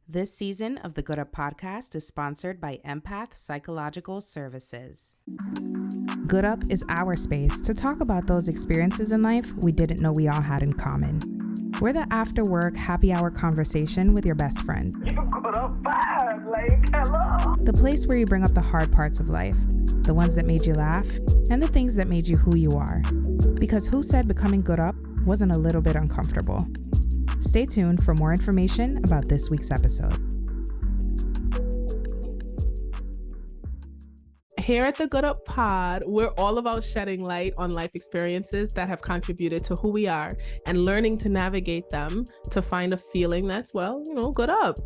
This season of the Good Up podcast is sponsored by Empath Psychological Services. Good Up is our space to talk about those experiences in life we didn't know we all had in common. We're the after work happy hour conversation with your best friend. You good up vibe, like, hello. The place where you bring up the hard parts of life, the ones that made you laugh, and the things that made you who you are. Because who said becoming good up wasn't a little bit uncomfortable? Stay tuned for more information about this week's episode. Here at the Good Up Pod, we're all about shedding light on life experiences that have contributed to who we are and learning to navigate them to find a feeling that's, good up.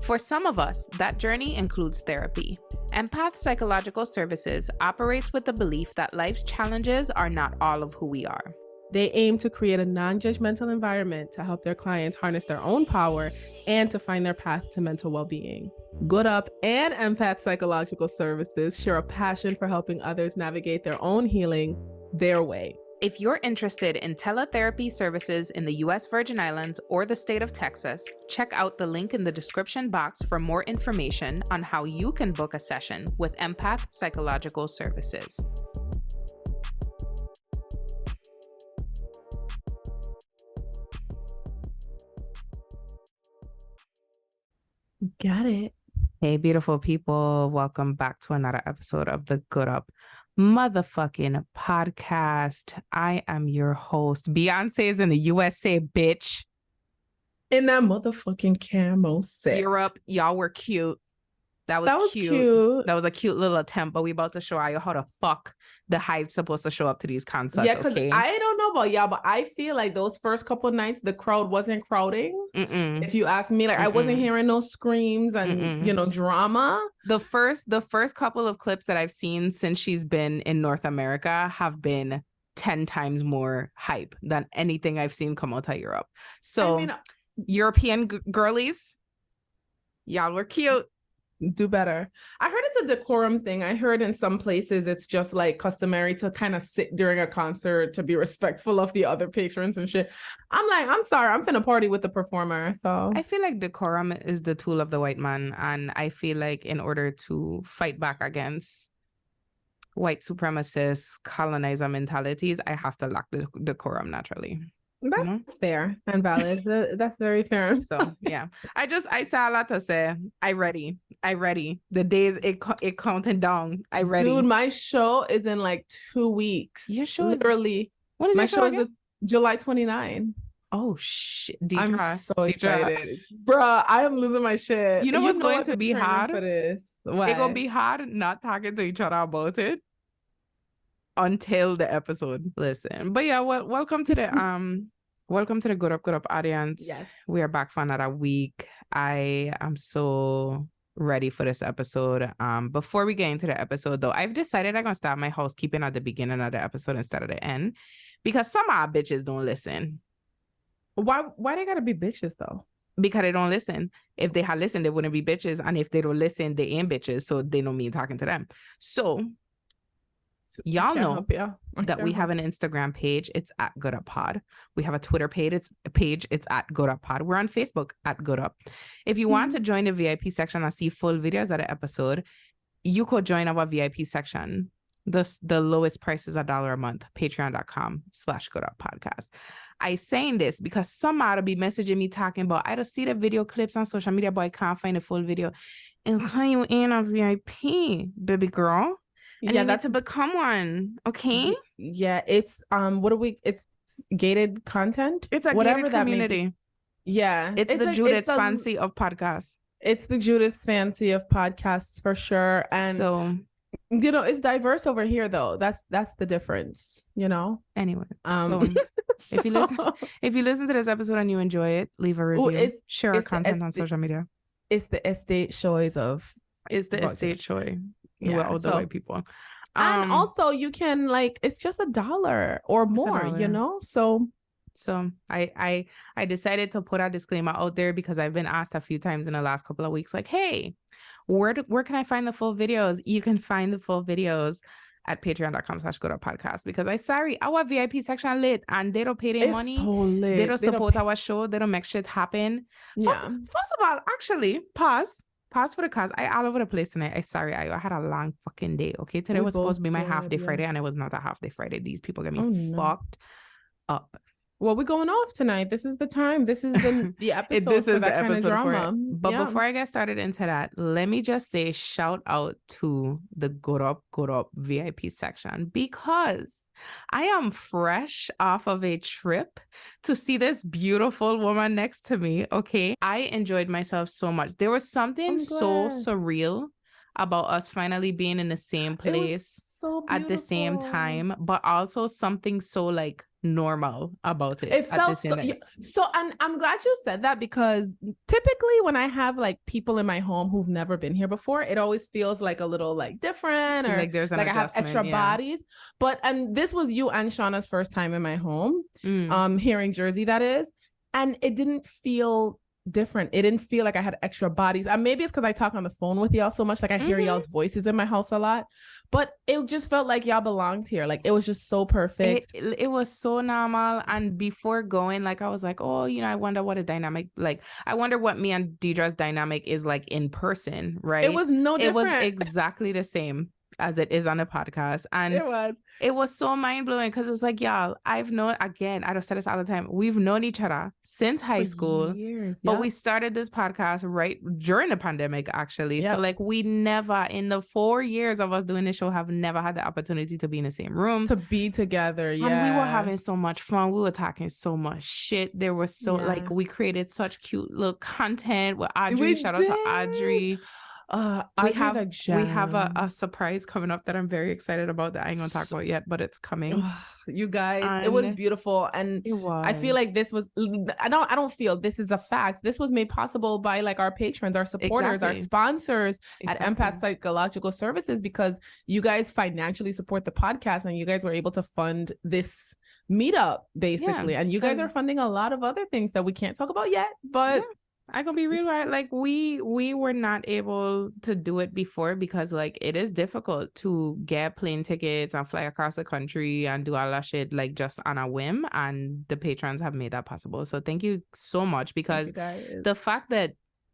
For some of us, that journey includes therapy. Empath Psychological Services operates with the belief that life's challenges are not all of who we are. They aim to create a non-judgmental environment to help their clients harness their own power and to find their path to mental well-being. Good Up and Empath Psychological Services share a passion for helping others navigate their own healing their way. If you're interested in teletherapy services in the U.S. Virgin Islands or the state of Texas, check out the link in the description box for more information on how you can book a session with Empath Psychological Services. Got it. Hey, beautiful people. Welcome back to another episode of the Good Up motherfucking podcast. I am your host. Beyonce is in the USA, bitch. In that motherfucking camo set. Europe, y'all were cute. That was cute. That was a cute little attempt, but we about to show you how the fuck the Hive's supposed to show up to these concerts. Yeah, because okay? I don't know about y'all, but I feel like those first couple of nights, the crowd wasn't crowding. If you ask me, like I wasn't hearing no screams and drama. The first couple of clips that I've seen since she's been in North America have been 10 times more hype than anything I've seen come out of Europe. So European girlies, y'all were cute. Do better. I heard it's a decorum thing. I heard in some places it's just like customary to kind of sit during a concert to be respectful of the other patrons and shit. I'm like, I'm sorry, I'm finna party with the performer. So I feel like decorum is the tool of the white man, and I feel like in order to fight back against white supremacist colonizer mentalities, I have to lack the decorum naturally. That's fair and valid. That's very fair. So yeah, I say a lot to say. I ready. The days it counting down. I ready. Dude, my show is in like 2 weeks. Your show literally. When is my your show again? Is July 29. Oh shit! I'm so excited, bruh. I am losing my shit. You know what's going to be hard for this? It's gonna be hard not talking to each other about it until the episode. Listen, but yeah, welcome to the Good Up audience. Yes, we are back for another week. I am so ready for this episode. Before we get into the episode though, I've decided I'm gonna start my housekeeping at the beginning of the episode instead of the end, because some of our bitches don't listen. Why they gotta be bitches though? Because they don't listen. If they had listened, they wouldn't be bitches, and if they don't listen, they ain't bitches, so they don't mean talking to them. So y'all know that we have an Instagram page. It's at Good Up Pod. We have a Twitter page. It's at Good Up Pod. We're on Facebook at Good Up. If you want to join the VIP section and see full videos of the episode, you could join our VIP section. The lowest price is $1 a month. Patreon.com/Good Up Podcast. I saying this because somebody be messaging me talking about, I don't see the video clips on social media, but I can't find the full video. And can you in a VIP, baby girl? And you need to become one, okay? Yeah, it's it's gated content. It's a gated community. Yeah. It's the Judith's fancy of podcasts. It's the Judith's fancy of podcasts for sure. And so it's diverse over here though. That's the difference, Anyway. So if you listen to this episode and you enjoy it, leave a review. Share our content on social media. It's the estate shows of estate show. Yeah, we're all the white people. And also you can it's just $1 or more, So I decided to put a disclaimer out there because I've been asked a few times in the last couple of weeks, like, hey, where can I find the full videos? You can find the full videos at patreon.com/goodupodcast, because I sorry, our VIP section lit and they don't pay their money. So lit. They don't support our show. They don't make shit happen. First of all, actually, pause for the cause. I all over the place tonight. I sorry, I had a long fucking day. Okay, today was supposed to be my half day Friday, and it was not a half day Friday. These people get me fucked up. Well, we're going off tonight. This is the time. This is the episode. This is that the kind episode of drama. for it. But before I get started into that, let me just say shout out to the Good Up VIP section, because I am fresh off of a trip to see this beautiful woman next to me. Okay, I enjoyed myself so much. There was something so surreal about us finally being in the same place at the same time, but also something so like normal about it. It felt so, and I'm glad you said that, because typically when I have like people in my home who've never been here before, it always feels like a little like different, or like there's an like I have extra bodies. But this was you and Shauna's first time in my home, here in Jersey, that is, and it didn't feel different. It didn't feel like I had extra bodies. Maybe it's because I talk on the phone with y'all so much, like I hear y'all's voices in my house a lot, but it just felt like y'all belonged here. Like it was just so perfect. It was so normal. And before going, like I was like, oh, you know, I wonder what a dynamic, like I wonder what me and Deidre's dynamic is like in person, right? It was no different. It was exactly the same as it is on the podcast. And it was so mind-blowing, because it's like, y'all, I've known, again, I don't say this all the time, we've known each other since high school, years, but we started this podcast right during the pandemic, actually. So like we never, in the 4 years of us doing the show, have never had the opportunity to be in the same room, to be together. And we were having so much fun. We were talking so much shit. There was so like, we created such cute little content with Audrey. Shout out to Audrey. We have a surprise coming up that I'm very excited about, that I ain't gonna talk about yet, but it's coming. You guys, it was beautiful, and it was. I feel like this was, I don't feel, this is a fact. This was made possible by like our patrons, our supporters, our sponsors at Empath Psychological Services, because you guys financially support the podcast, and you guys were able to fund this meetup basically, and you guys are funding a lot of other things that we can't talk about yet, but I can be real, right? Like we were not able to do it before, because like it is difficult to get plane tickets and fly across the country and do all that shit like just on a whim, and the patrons have made that possible. So thank you so much, because the fact that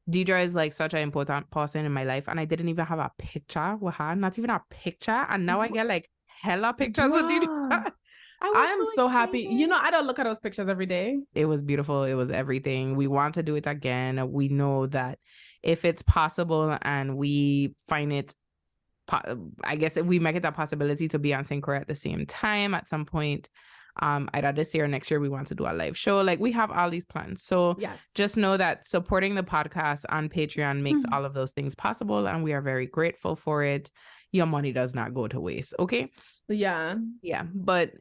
Deidre is like such an important person in my life, and I didn't even have a picture with her, not even a picture, and now I get like hella pictures with Deidre. I am so happy. You know, I don't look at those pictures every day. It was beautiful. It was everything. We want to do it again. We know that if it's possible and we find it, I guess if we make it a possibility to be on Synchro at the same time at some point, either this year or next year, we want to do a live show. Like we have all these plans. So just know that supporting the podcast on Patreon makes all of those things possible, and we are very grateful for it. Your money does not go to waste. Okay. Yeah. But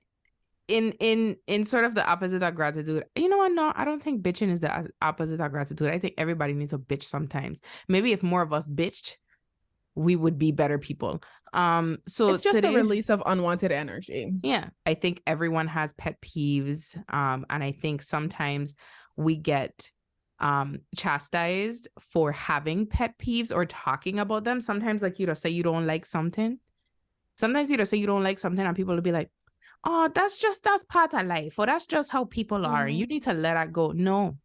in sort of the opposite of gratitude, you know what? No, I don't think bitching is the opposite of gratitude. I think everybody needs to bitch sometimes. Maybe if more of us bitched, we would be better people. So it's just a release of unwanted energy. Yeah, I think everyone has pet peeves, and I think sometimes we get chastised for having pet peeves or talking about them. Sometimes, like, you know, say you don't like something. Sometimes you know, say you don't like something, and people will be like, oh, that's part of life, or that's just how people are. You need to let that go. No,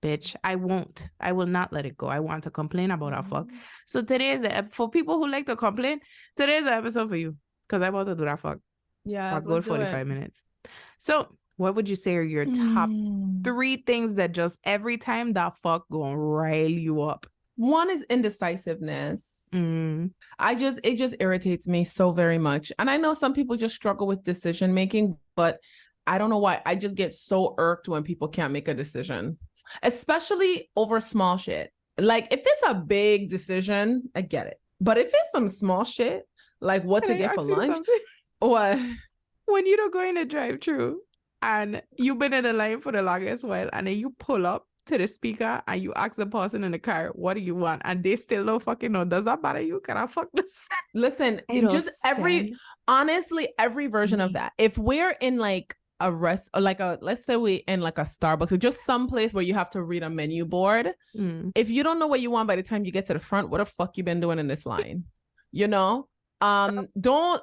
bitch, I will not let it go. I want to complain about our fuck. So today is for people who like to complain, today's the episode for you, because I'm about to do that fuck. Yeah, I'll go 45 minutes. So what would you say are your top 3 things that just every time that fuck gonna rile you up? One is indecisiveness. It just irritates me so very much. And I know some people just struggle with decision making, but I don't know why. I just get so irked when people can't make a decision, especially over small shit. Like if it's a big decision, I get it. But if it's some small shit, like what to get for lunch, what? When you don't go in a drive-thru and you've been in a line for the longest while, and then you pull up to the speaker and you ask the person in the car, what do you want? And they still don't fucking know. Does that bother you? Can I fuck this? Listen, honestly, every version of that. If we're in like a let's say we in like a Starbucks or just some place where you have to read a menu board. If you don't know what you want by the time you get to the front, what the fuck you been doing in this line? You know? Don't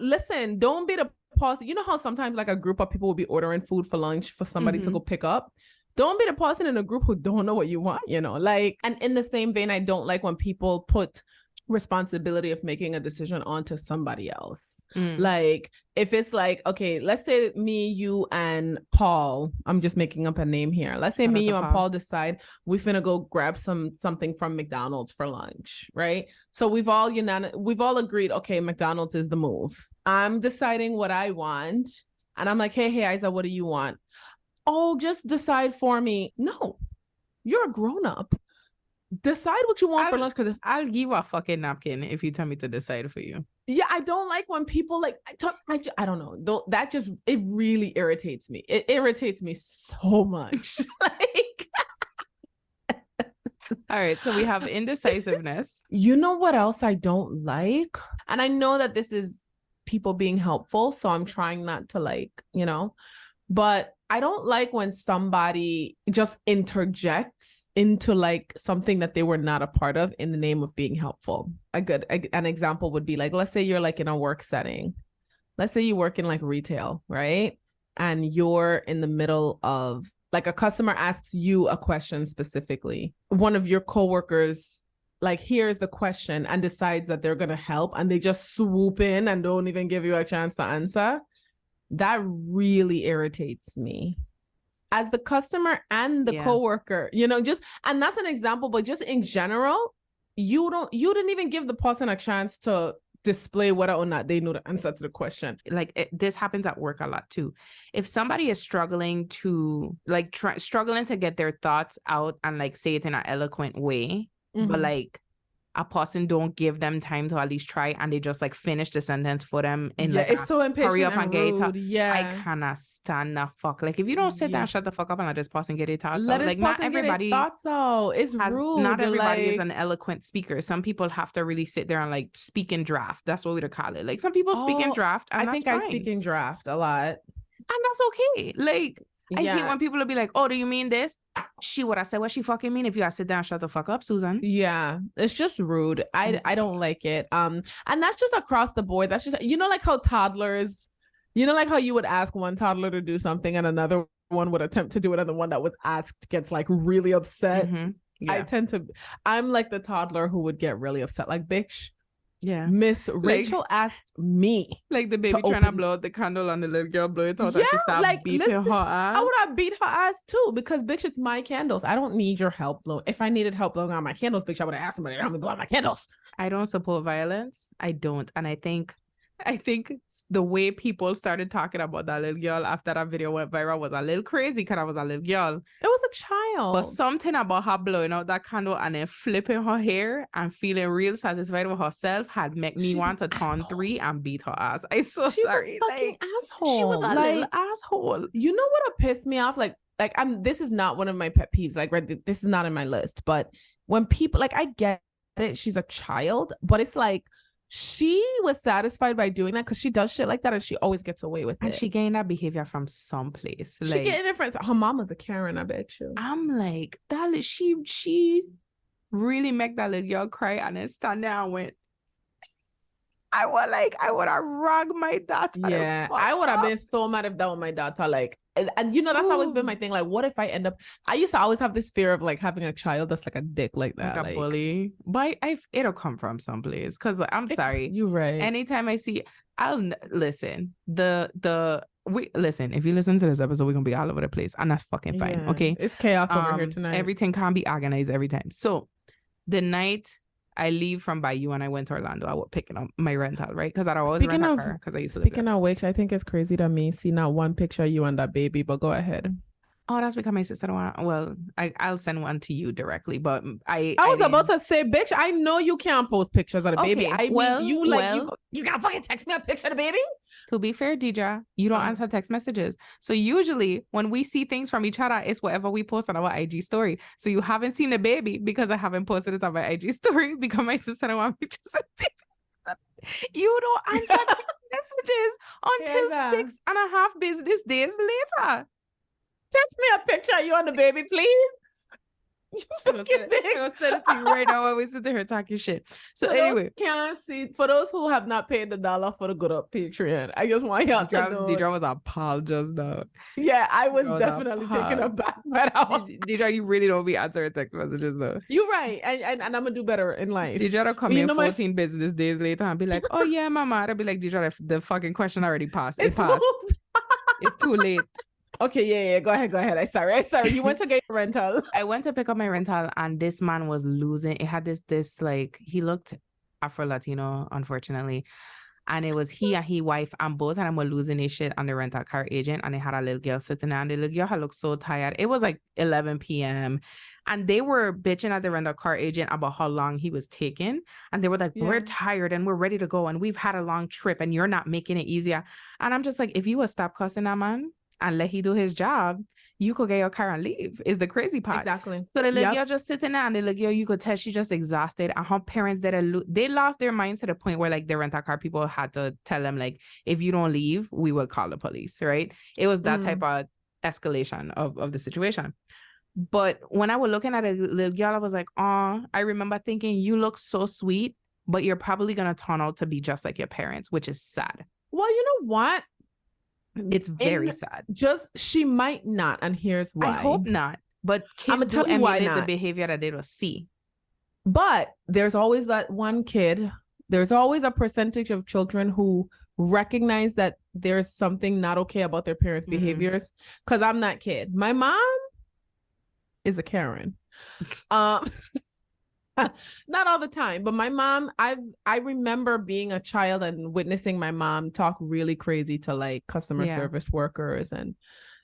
be the person. You know how sometimes like a group of people will be ordering food for lunch for somebody to go pick up? Don't be the person in a group who don't know what you want, like, and in the same vein, I don't like when people put responsibility of making a decision onto somebody else. Like, if it's like, okay, let's say me, you, and Paul, I'm just making up a name here. Let's say me, you, and Paul decide we finna go grab something from McDonald's for lunch, right? So we've all agreed, okay, McDonald's is the move. I'm deciding what I want, and I'm like, hey, Isa, what do you want? Oh, just decide for me. No, you're a grown-up. Decide what you want for lunch, because I'll give you a fucking napkin if you tell me to decide for you. Yeah, I don't like when people like I don't know, though, that just, it really irritates me. It irritates me so much. Like, all right, so we have indecisiveness. You know what else I don't like? And I know that this is people being helpful, so I'm trying not to like, but I don't like when somebody just interjects into like something that they were not a part of in the name of being helpful. An example would be like, let's say you're like in a work setting. Let's say you work in like retail, right? And you're in the middle of like a customer asks you a question specifically. One of your coworkers like hears the question and decides that they're going to help, and they just swoop in and don't even give you a chance to answer. That really irritates me as the customer and the coworker, and that's an example, but just in general, you didn't even give the person a chance to display whether or not they know the answer to the question. Like this happens at work a lot too. If somebody is struggling to like struggling to get their thoughts out and like say it in an eloquent way, but like a person don't give them time to at least try, and they just like finish the sentence for them in like it's so impatient, hurry up and get it out. I cannot stand the fuck. Like if you don't sit down, shut the fuck up and let this person get it thoughts out. Like not everybody thoughts out. It's rude. Not everybody is an eloquent speaker. Some people have to really sit there and like speak in draft. That's what we call it. Like some people speak in draft, and I think I speak in draft a lot, and that's okay. Like I hate when people will be like, oh, do you mean this? She would have said what she fucking mean if you had sit down, shut the fuck up, Susan. Yeah, it's just rude. I don't like it. And that's just across the board. That's just, like how toddlers, like how you would ask one toddler to do something and another one would attempt to do it, and the one that was asked gets like really upset. I'm like the toddler who would get really upset. Like, bitch. Yeah, Miss Rachel asked me, like the baby trying to blow out the candle and the little girl blow it out, and she started beating her ass. I would have beat her ass too, because bitch, it's my candles. I don't need your help blowing. If I needed help blowing out my candles, bitch, I would have asked somebody to help me blow out my candles. I don't support violence. I don't, and I think the way people started talking about that little girl after that video went viral was a little crazy, because I was a little girl. It was a child. But something about her blowing out that candle and then flipping her hair and feeling real satisfied with herself had made me want to turn 3 and beat her ass. I'm so sorry. She's a fucking asshole. She was a little asshole. You know what pissed me off? Like this is not one of my pet peeves. Like, right, this is not in my list. But when people, like, I get it, she's a child, but it's like, she was satisfied by doing that because she does shit like that and she always gets away with it. And she gained that behavior from someplace. She getting it from her mama's a Karen, I bet you. I'm like, that she really make that little girl cry, and then stand there and went, I would have rugged my daughter. Yeah, I would have been so mad if that was my daughter. Like, and that's always been my thing. Like, what if I end up? I used to always have this fear of like having a child that's like a dick like that, like a bully. But it'll come from someplace. Because I'm sorry, you're right. Anytime I see, I'll listen. Listen. If you listen to this episode, we're gonna be all over the place, and that's fucking fine. Yeah, okay, it's chaos over here tonight. Everything can't be organized every time. So the night I leave from Bayou and I went to Orlando, I was picking up my rental, right? Because I always rent a car because I used to live there. Speaking of which, I think it's crazy to me see not one picture of you and that baby, but go ahead. Oh, that's because my sister don't want. Well, I'll send one to you directly, but I was about to say, bitch, I know you can't post pictures of the baby. You can't fucking text me a picture of the baby. To be fair, Deidre, you don't answer text messages. So usually when we see things from each other, it's whatever we post on our IG story. So you haven't seen the baby because I haven't posted it on my IG story because my sister don't want pictures of the baby. You don't answer messages until 6.5 business days later. Text me a picture of you and the baby, please. I'm gonna send it to you right now while we sit there talking shit. So anyway, can't see, for those who have not paid the $1 for the Good Up Patreon, I just want y'all to know. Deidre was appalled just now. Yeah, I was definitely taken aback by that. Deidre, you really don't be answering text messages though. You're right, and I'm gonna do better in life. Deidre come in 14 business days later and be like, "Oh yeah, mama." I'll be like, "Deidre, the fucking question already passed. It passed. It's too late." Okay, yeah. Go ahead. I sorry. You went to get your rental. I went to pick up my rental, and this man was losing. It had this like, he looked Afro-Latino, unfortunately. And it was he and his wife, and both of them were losing their shit on the rental car agent. And they had a little girl sitting there, and the little girl had looked so tired. It was like 11 p.m. And they were bitching at the rental car agent about how long he was taking. And they were like, we're tired and we're ready to go. And we've had a long trip and you're not making it easier. And I'm just like, if you would stop cussing that man and let he do his job, you could get your car and leave, is the crazy part. Exactly. So the little girl just sitting there, and the little girl, you could tell she just exhausted. And her parents they lost their minds to the point where like the rental car people had to tell them like, if you don't leave, we will call the police, right? It was that type of escalation of the situation. But when I was looking at a little girl, I was like, oh, I remember thinking, you look so sweet, but you're probably going to turn out to be just like your parents, which is sad. Well, you know what? It's very sad. Just, she might not, and here's why. I hope not, but kids do emulate the behavior that they will see. But there's always that one kid, there's always a percentage of children who recognize that there's something not okay about their parents' behaviors. Because I'm that kid. My mom is a Karen. Not all the time, but my mom, I remember being a child and witnessing my mom talk really crazy to like customer service workers and,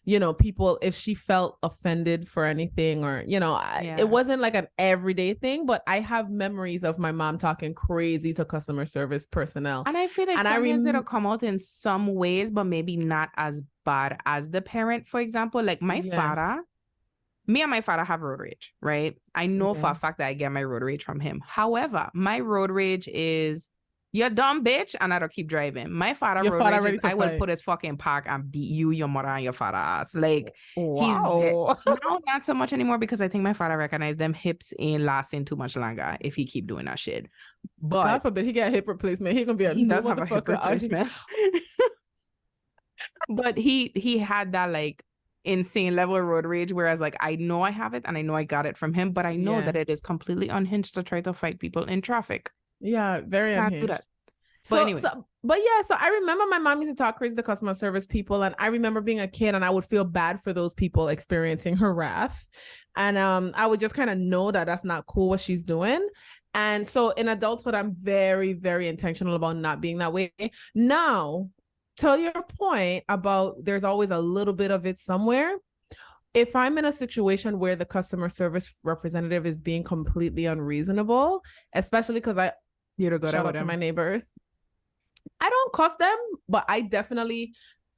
you know, people, if she felt offended for anything or, you know, it wasn't like an everyday thing, but I have memories of my mom talking crazy to customer service personnel. And I feel like sometimes it'll come out in some ways, but maybe not as bad as the parent, for example. Like my father, me and my father have road rage, right? I know for a fact that I get my road rage from him. However, my road rage is, you're dumb bitch, and I don't keep driving. My father road rage is, I will put his fucking park and beat you, your mother, and your father ass. Like, he's no, not so much anymore, because I think my father recognized them hips ain't lasting too much longer if he keep doing that shit. But God forbid he get a hip replacement. He gonna be he does have a hip replacement. But he had that like insane level of road rage, whereas like I know I have it and I know I got it from him, but I know that it is completely unhinged to try to fight people in traffic. Yeah, very unhinged. Do that. But anyway. So I remember my mom used to talk crazy to customer service people, and I remember being a kid and I would feel bad for those people experiencing her wrath, and I would just kind of know that that's not cool what she's doing. And so in adulthood, I'm very, very intentional about not being that way. Now, to your point about there's always a little bit of it somewhere, if I'm in a situation where the customer service representative is being completely unreasonable, especially because shout out to my neighbors, I don't cuss them, but I definitely,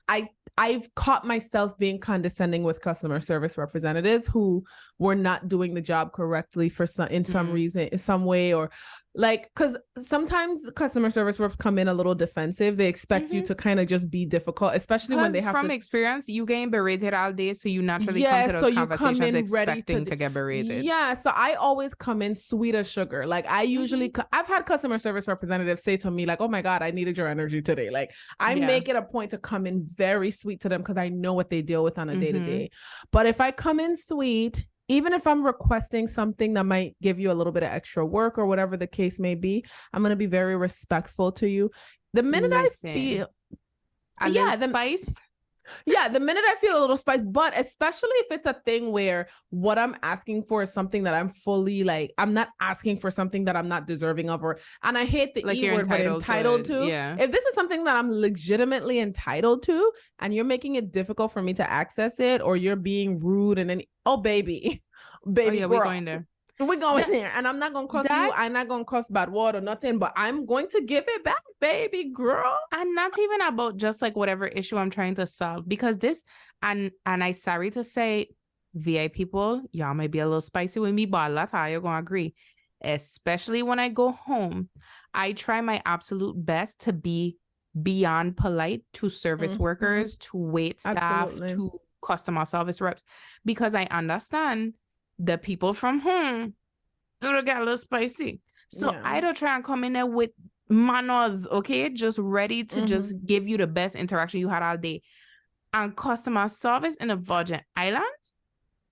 I've caught myself being condescending with customer service representatives who were not doing the job correctly for some reason, in some way, or like, because sometimes customer service reps come in a little defensive. They expect you to kind of just be difficult, especially when they have from experience, you getting berated all day, so you naturally come to those conversations expecting to get berated. Yeah, so I always come in sweet as sugar. Like I usually, I've had customer service representatives say to me like, "Oh my God, I needed your energy today." Like I make it a point to come in very sweet to them because I know what they deal with on a day-to-day. But if I come in sweet, even if I'm requesting something that might give you a little bit of extra work or whatever the case may be, I'm going to be very respectful to you. The minute I feel spice. Yeah, the minute I feel a little spice, but especially if it's a thing where what I'm asking for is something that I'm fully like, I'm not asking for something that I'm not deserving of, and I hate the E word, but entitled to. Yeah. If this is something that I'm legitimately entitled to and you're making it difficult for me to access it, or you're being rude and then, baby, we're going there. We're going there, and I'm not gonna cuss you. I'm not gonna cuss bad word or nothing, but I'm going to give it back, baby girl. And not even about just like whatever issue I'm trying to solve, because this, and I sorry to say, VI people, y'all might be a little spicy with me, but a lot of y'all gonna agree. Especially when I go home, I try my absolute best to be beyond polite to service workers, to wait staff, to customer service reps, because I understand the people from home, it'll get a little spicy. So I don't try and come in there with manners, okay? Just ready to just give you the best interaction you had all day. And customer service in the Virgin Islands,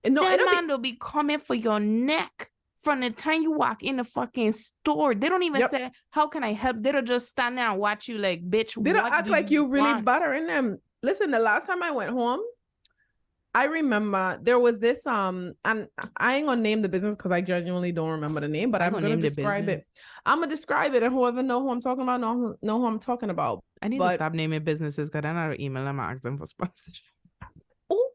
they'll be coming for your neck from the time you walk in the fucking store. They don't even say, how can I help? They don't just stand there and watch you like, bitch, they don't act like you really buttering them. Listen, the last time I went home, I remember there was this and I ain't gonna name the business because I genuinely don't remember the name, but I'm gonna describe it. I'm gonna describe it, and whoever know who I'm talking about know who I'm talking about. I need to stop naming businesses because then I'll email them and ask them for sponsorship. Oh,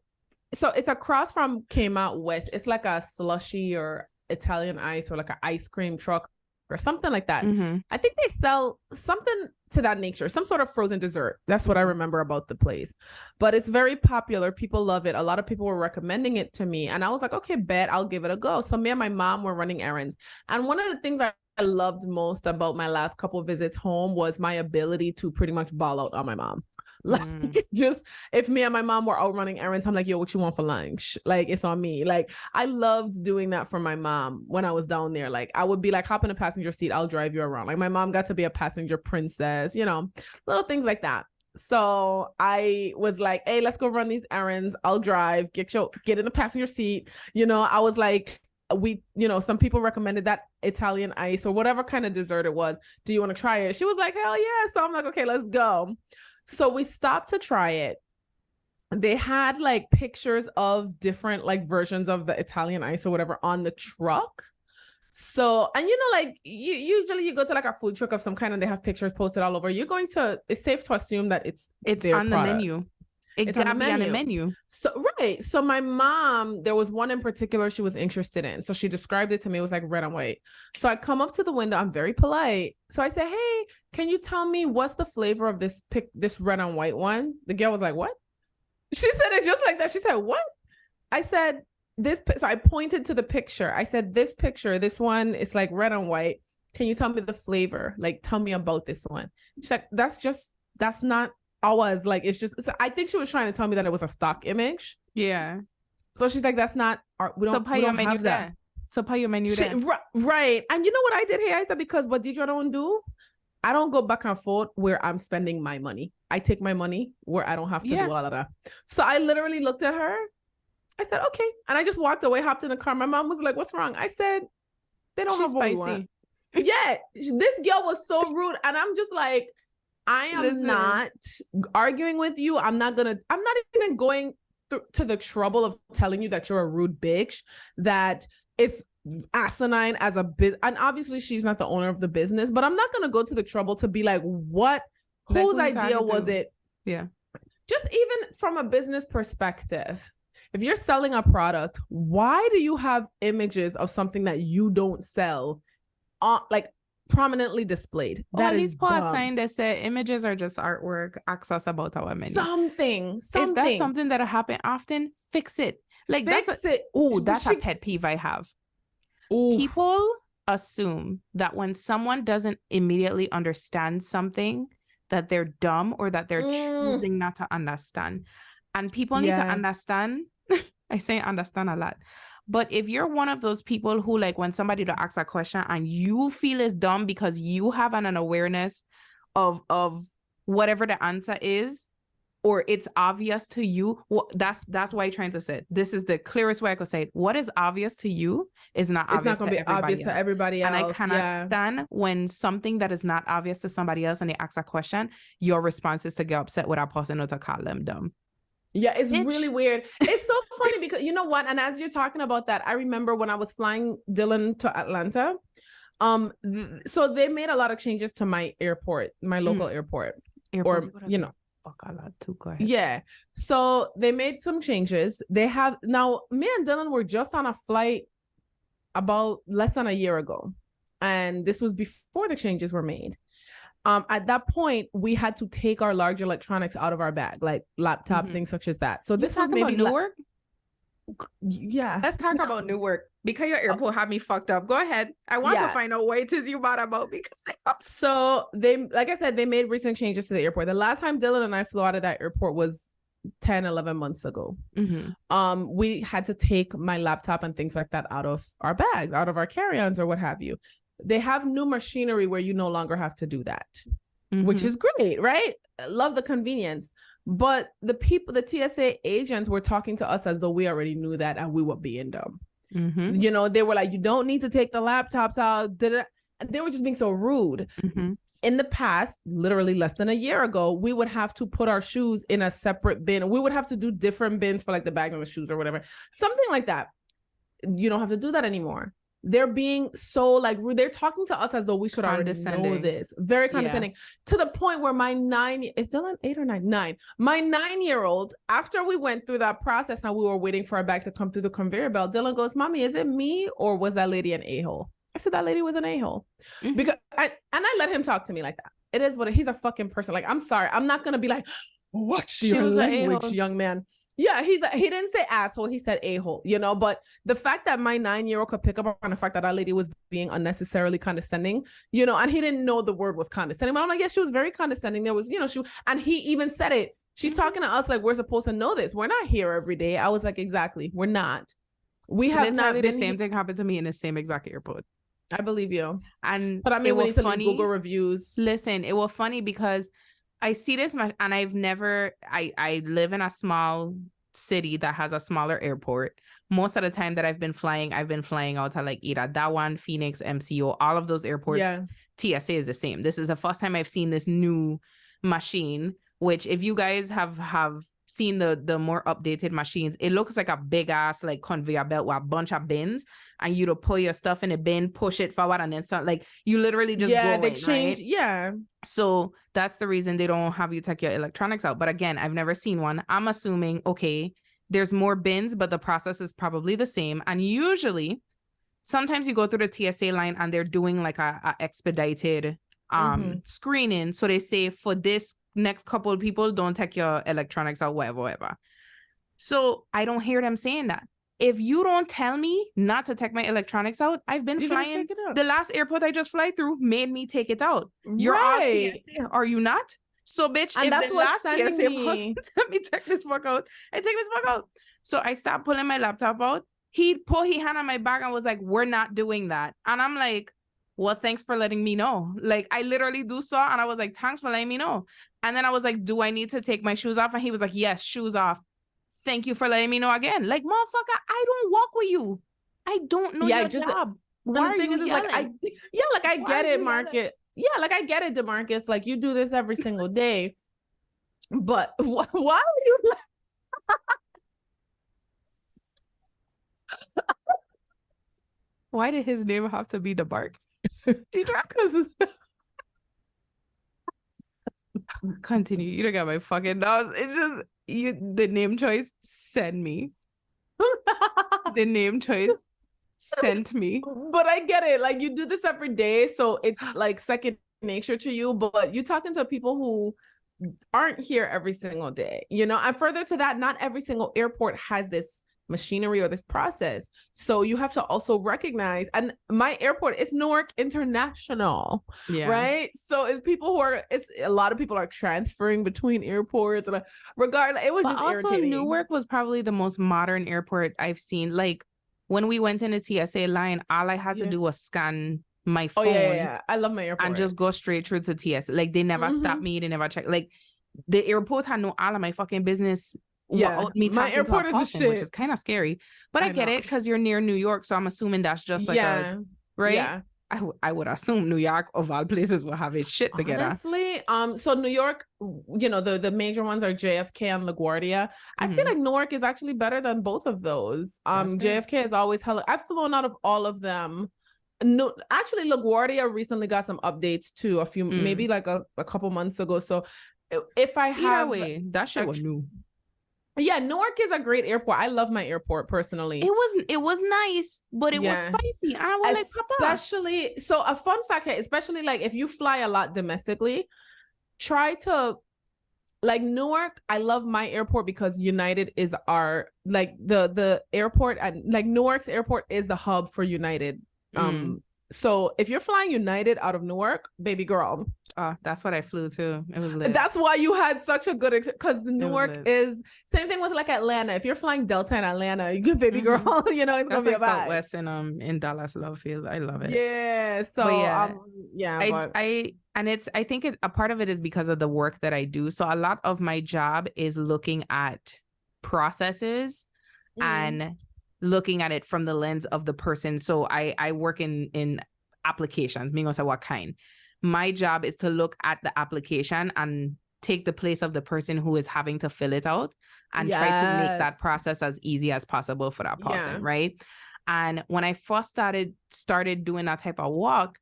so it's across from Came Out West. It's like a slushy or Italian ice or like an ice cream truck or something like that. I think they sell something to that nature, some sort of frozen dessert. That's what I remember about the place. But it's very popular. People love it. A lot of people were recommending it to me. And I was like, okay, bet I'll give it a go. So me and my mom were running errands. And one of the things I loved most about my last couple of visits home was my ability to pretty much ball out on my mom. Like just if me and my mom were out running errands, I'm like, yo, what you want for lunch? Like, it's on me. Like, I loved doing that for my mom when I was down there. Like, I would be like, hop in a passenger seat, I'll drive you around. Like, my mom got to be a passenger princess, you know, little things like that. So I was like, hey, let's go run these errands. I'll drive, get in the passenger seat. You know, I was like, some people recommended that Italian ice or whatever kind of dessert it was. Do you want to try it? She was like, hell yeah. So I'm like, okay, let's go. So we stopped to try it. They had like pictures of different like versions of the Italian ice or whatever on the truck. So, and you know, like usually you go to like a food truck of some kind and they have pictures posted all over. It's safe to assume that it's on the menu. It's on the menu. So, right. So my mom, there was one in particular she was interested in. So she described it to me. It was like red and white. So I come up to the window. I'm very polite. So I say, hey, can you tell me what's the flavor of this red and white one? The girl was like, what? She said it just like that. She said, what? I said, so I pointed to the picture. I said, this one is like red and white. Can you tell me the flavor? Like, tell me about this one. She's like, that's not ours. Like, it's just, so I think she was trying to tell me that it was a stock image. Yeah. So she's like, that's not our, we don't have that. So pay your menu there. Right. And you know what I did here? I said, because what Deidre don't do, I don't go back and forth where I'm spending my money. I take my money where I don't have to do all of that. So I literally looked at her. I said, okay. And I just walked away, hopped in the car. My mom was like, what's wrong? I said, they don't have what we want. Yeah. This girl was so rude. And I'm just like, I am not arguing with you. I'm not even going to the trouble of telling you that you're a rude bitch, that it's asinine as a business. And obviously she's not the owner of the business, but I'm not going to go to the trouble to be like, whose idea was it? Yeah. Just even from a business perspective, if you're selling a product, why do you have images of something that you don't sell like prominently displayed? That at least put a sign that said images are just artwork, access about our menu. Something. If that's something that'll happen often, fix it. Like, that's a pet peeve I have. Ooh. People assume that when someone doesn't immediately understand something, that they're dumb or that they're choosing not to understand. And people need to understand. I say understand a lot. But if you're one of those people who, like, when somebody to ask a question and you feel it's dumb because you have an awareness of whatever the answer is, or it's obvious to you, well, that's why I'm trying to say it. This is the clearest way I could say it. What is obvious to you is not obvious to everybody else. And I cannot stand when something that is not obvious to somebody else and they ask a question, your response is to get upset without pausing or to call them dumb. Yeah, it's really weird. It's so funny because you know what? And as you're talking about that, I remember when I was flying Dylan to Atlanta. So they made a lot of changes to my airport, my local airport. Or, you know. Fuck a lot too. Go ahead. Yeah. So they made some changes. They have now, me and Dylan were just on a flight about less than a year ago. And this was before the changes were made. At that point, we had to take our large electronics out of our bag, like laptop, things such as that. So this was maybe Newark. Yeah. Let's talk about Newark because your airport had me fucked up. Go ahead. I want to find out what it is you bought about because so they, like I said, they made recent changes to the airport. The last time Dylan and I flew out of that airport was 10, 11 months ago. Mm-hmm. We had to take my laptop and things like that out of our bags, out of our carry-ons or what have you. They have new machinery where you no longer have to do that, which is great, right? I love the convenience. But the TSA agents were talking to us as though we already knew that and we were being dumb. Mm-hmm. You know, they were like, you don't need to take the laptops out. And they were just being so rude. Mm-hmm. In the past, literally less than a year ago, we would have to put our shoes in a separate bin. We would have to do different bins for like the bag and the shoes or whatever. Something like that. You don't have to do that anymore. They're being so like rude. They're talking to us as though we should already know this. Very condescending. Yeah. To the point where my is Dylan 8 or 9? 9. My 9-year-old, after we went through that process and we were waiting for our bag to come through the conveyor belt, Dylan goes, "Mommy, is it me or was that lady an a-hole?" I said, "That lady was an a-hole." Mm-hmm. Because I let him talk to me like that. It is what he's a fucking person. Like, I'm sorry. I'm not gonna be like, "Watch your language, young man." Yeah, he didn't say asshole, he said a-hole, you know, but the fact that my 9-year-old could pick up on the fact that lady was being unnecessarily condescending, you know, and he didn't know the word was condescending, but I'm like, yeah, she was very condescending. There was, you know, and he even said it. She's talking to us like we're supposed to know this. We're not here every day. I was like, exactly, we're not. We have not been. The same thing happened to me in the same exact airport. I believe you. But I mean, we need to leave Google reviews. Listen, it was funny because I see this and I live in a small city that has a smaller airport. Most of the time that I've been flying out to like either Dawan, Phoenix, MCO, all of those airports. Yeah. TSA is the same. This is the first time I've seen this new machine, which if you guys have seen the more updated machines, it looks like a big ass like conveyor belt with a bunch of bins, and you to pull your stuff in a bin, push it forward, and then start like you literally just go they in, change, right? Yeah. So that's the reason they don't have you take your electronics out. But again, I've never seen one. I'm assuming, okay, there's more bins, but the process is probably the same. And usually, sometimes you go through the TSA line and they're doing like a expedited screening. So they say for this next couple of people, don't take your electronics out, whatever. So I don't hear them saying that. If you don't tell me not to take my electronics out, I've been flying. The last airport I just fly through made me take it out. You're right. TSA, are you not? So, bitch, and if that's the last TSA person tell me take this fuck out, I take this fuck out. So I stopped pulling my laptop out. He put his hand on my back and was like, "We're not doing that." And I'm like, "Well, thanks for letting me know." Like, I literally do so. And I was like, "Thanks for letting me know." And then I was like, "Do I need to take my shoes off?" And he was like, "Yes, shoes off. Thank you for letting me know again." Like, motherfucker, I don't walk with you. I don't know your job. Why the thing is like, I get it, Marcus. Yeah, like I get it, DeMarcus. Like, you do this every single day. But why are you like... Why did his name have to be DeMarcus? Continue. You don't got my fucking nose. It's just the name choice send me. The name choice sent me. But I get it. Like, you do this every day, so it's like second nature to you. But you're talking to people who aren't here every single day, you know. And further to that, not every single airport has this machinery or this process. So you have to also recognize, and my airport is Newark International, right? So it's people who are, a lot of people are transferring between airports, and regardless, it was just irritating. Newark was probably the most modern airport I've seen. Like, when we went in the TSA line, all I had to do was scan my phone. Yeah. I love my airport. And just go straight through to TSA. Like, they never stopped me. They never checked. Like, the airport had no all of my fucking business. Me my airport is the shit, which is kind of scary. But I get it because you're near New York, so I'm assuming that's just like right. Yeah. I would assume New York, of all places, will have its shit together. Honestly, so New York, you know, the major ones are JFK and LaGuardia. I feel like Newark is actually better than both of those. JFK is always hella. I've flown out of all of them. No, actually, LaGuardia recently got some updates too. A few, maybe like a couple months ago. So if I have, that shit was new. Yeah, Newark is a great airport. I love my airport personally. It was nice, but it was spicy. I was like, Papa. Especially, so a fun fact, especially like if you fly a lot domestically, try to, like, Newark, I love my airport because United is our, like, the airport, and like Newark's airport is the hub for United. So if you're flying United out of Newark, baby girl, That's what I flew to. It was lit. That's why you had such a good because Newark is same thing with like Atlanta. If you're flying Delta in Atlanta, you good baby girl, you know it's That's gonna be like a vibe. Southwest in Dallas Love Field. I love it. Yeah. So I think a part of it is because of the work that I do. So a lot of my job is looking at processes and looking at it from the lens of the person. So I work in applications. Me gonna say what kind. My job is to look at the application and take the place of the person who is having to fill it out and try to make that process as easy as possible for that person, right? And when I first started doing that type of work,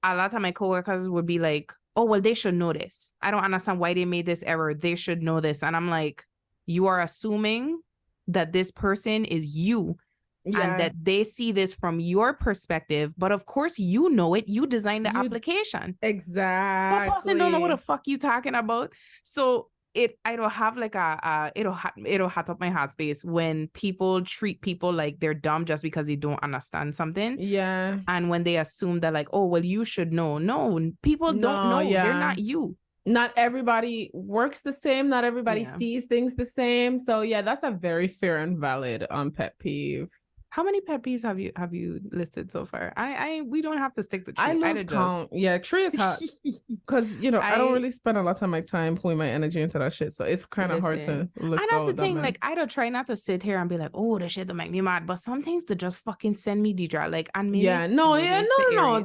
a lot of my coworkers would be like, oh, well, they should know this. I don't understand why they made this error. They should know this. And I'm like, you are assuming that this person is you and that they see this from your perspective. But of course, you know it. You designed the application. Exactly. That person don't know what the fuck you talking about. So it'll have like it'll hot up my heart space when people treat people like they're dumb just because they don't understand something. Yeah. And when they assume that like, oh, well, you should know. No, people don't know. They're not you. Not everybody works the same. Not everybody sees things the same. So yeah, that's a very fair and valid pet peeve. How many pet peeves have you listed so far? We don't have to stick to tree. I lose count. Yeah, tree is hot because I don't really spend a lot of my time putting my energy into that shit, so it's kind of hard to list. And that's the thing. Like I don't try not to sit here and be like, oh, the shit that make me mad, but some things to just fucking send me Deidre. Like, and maybe no.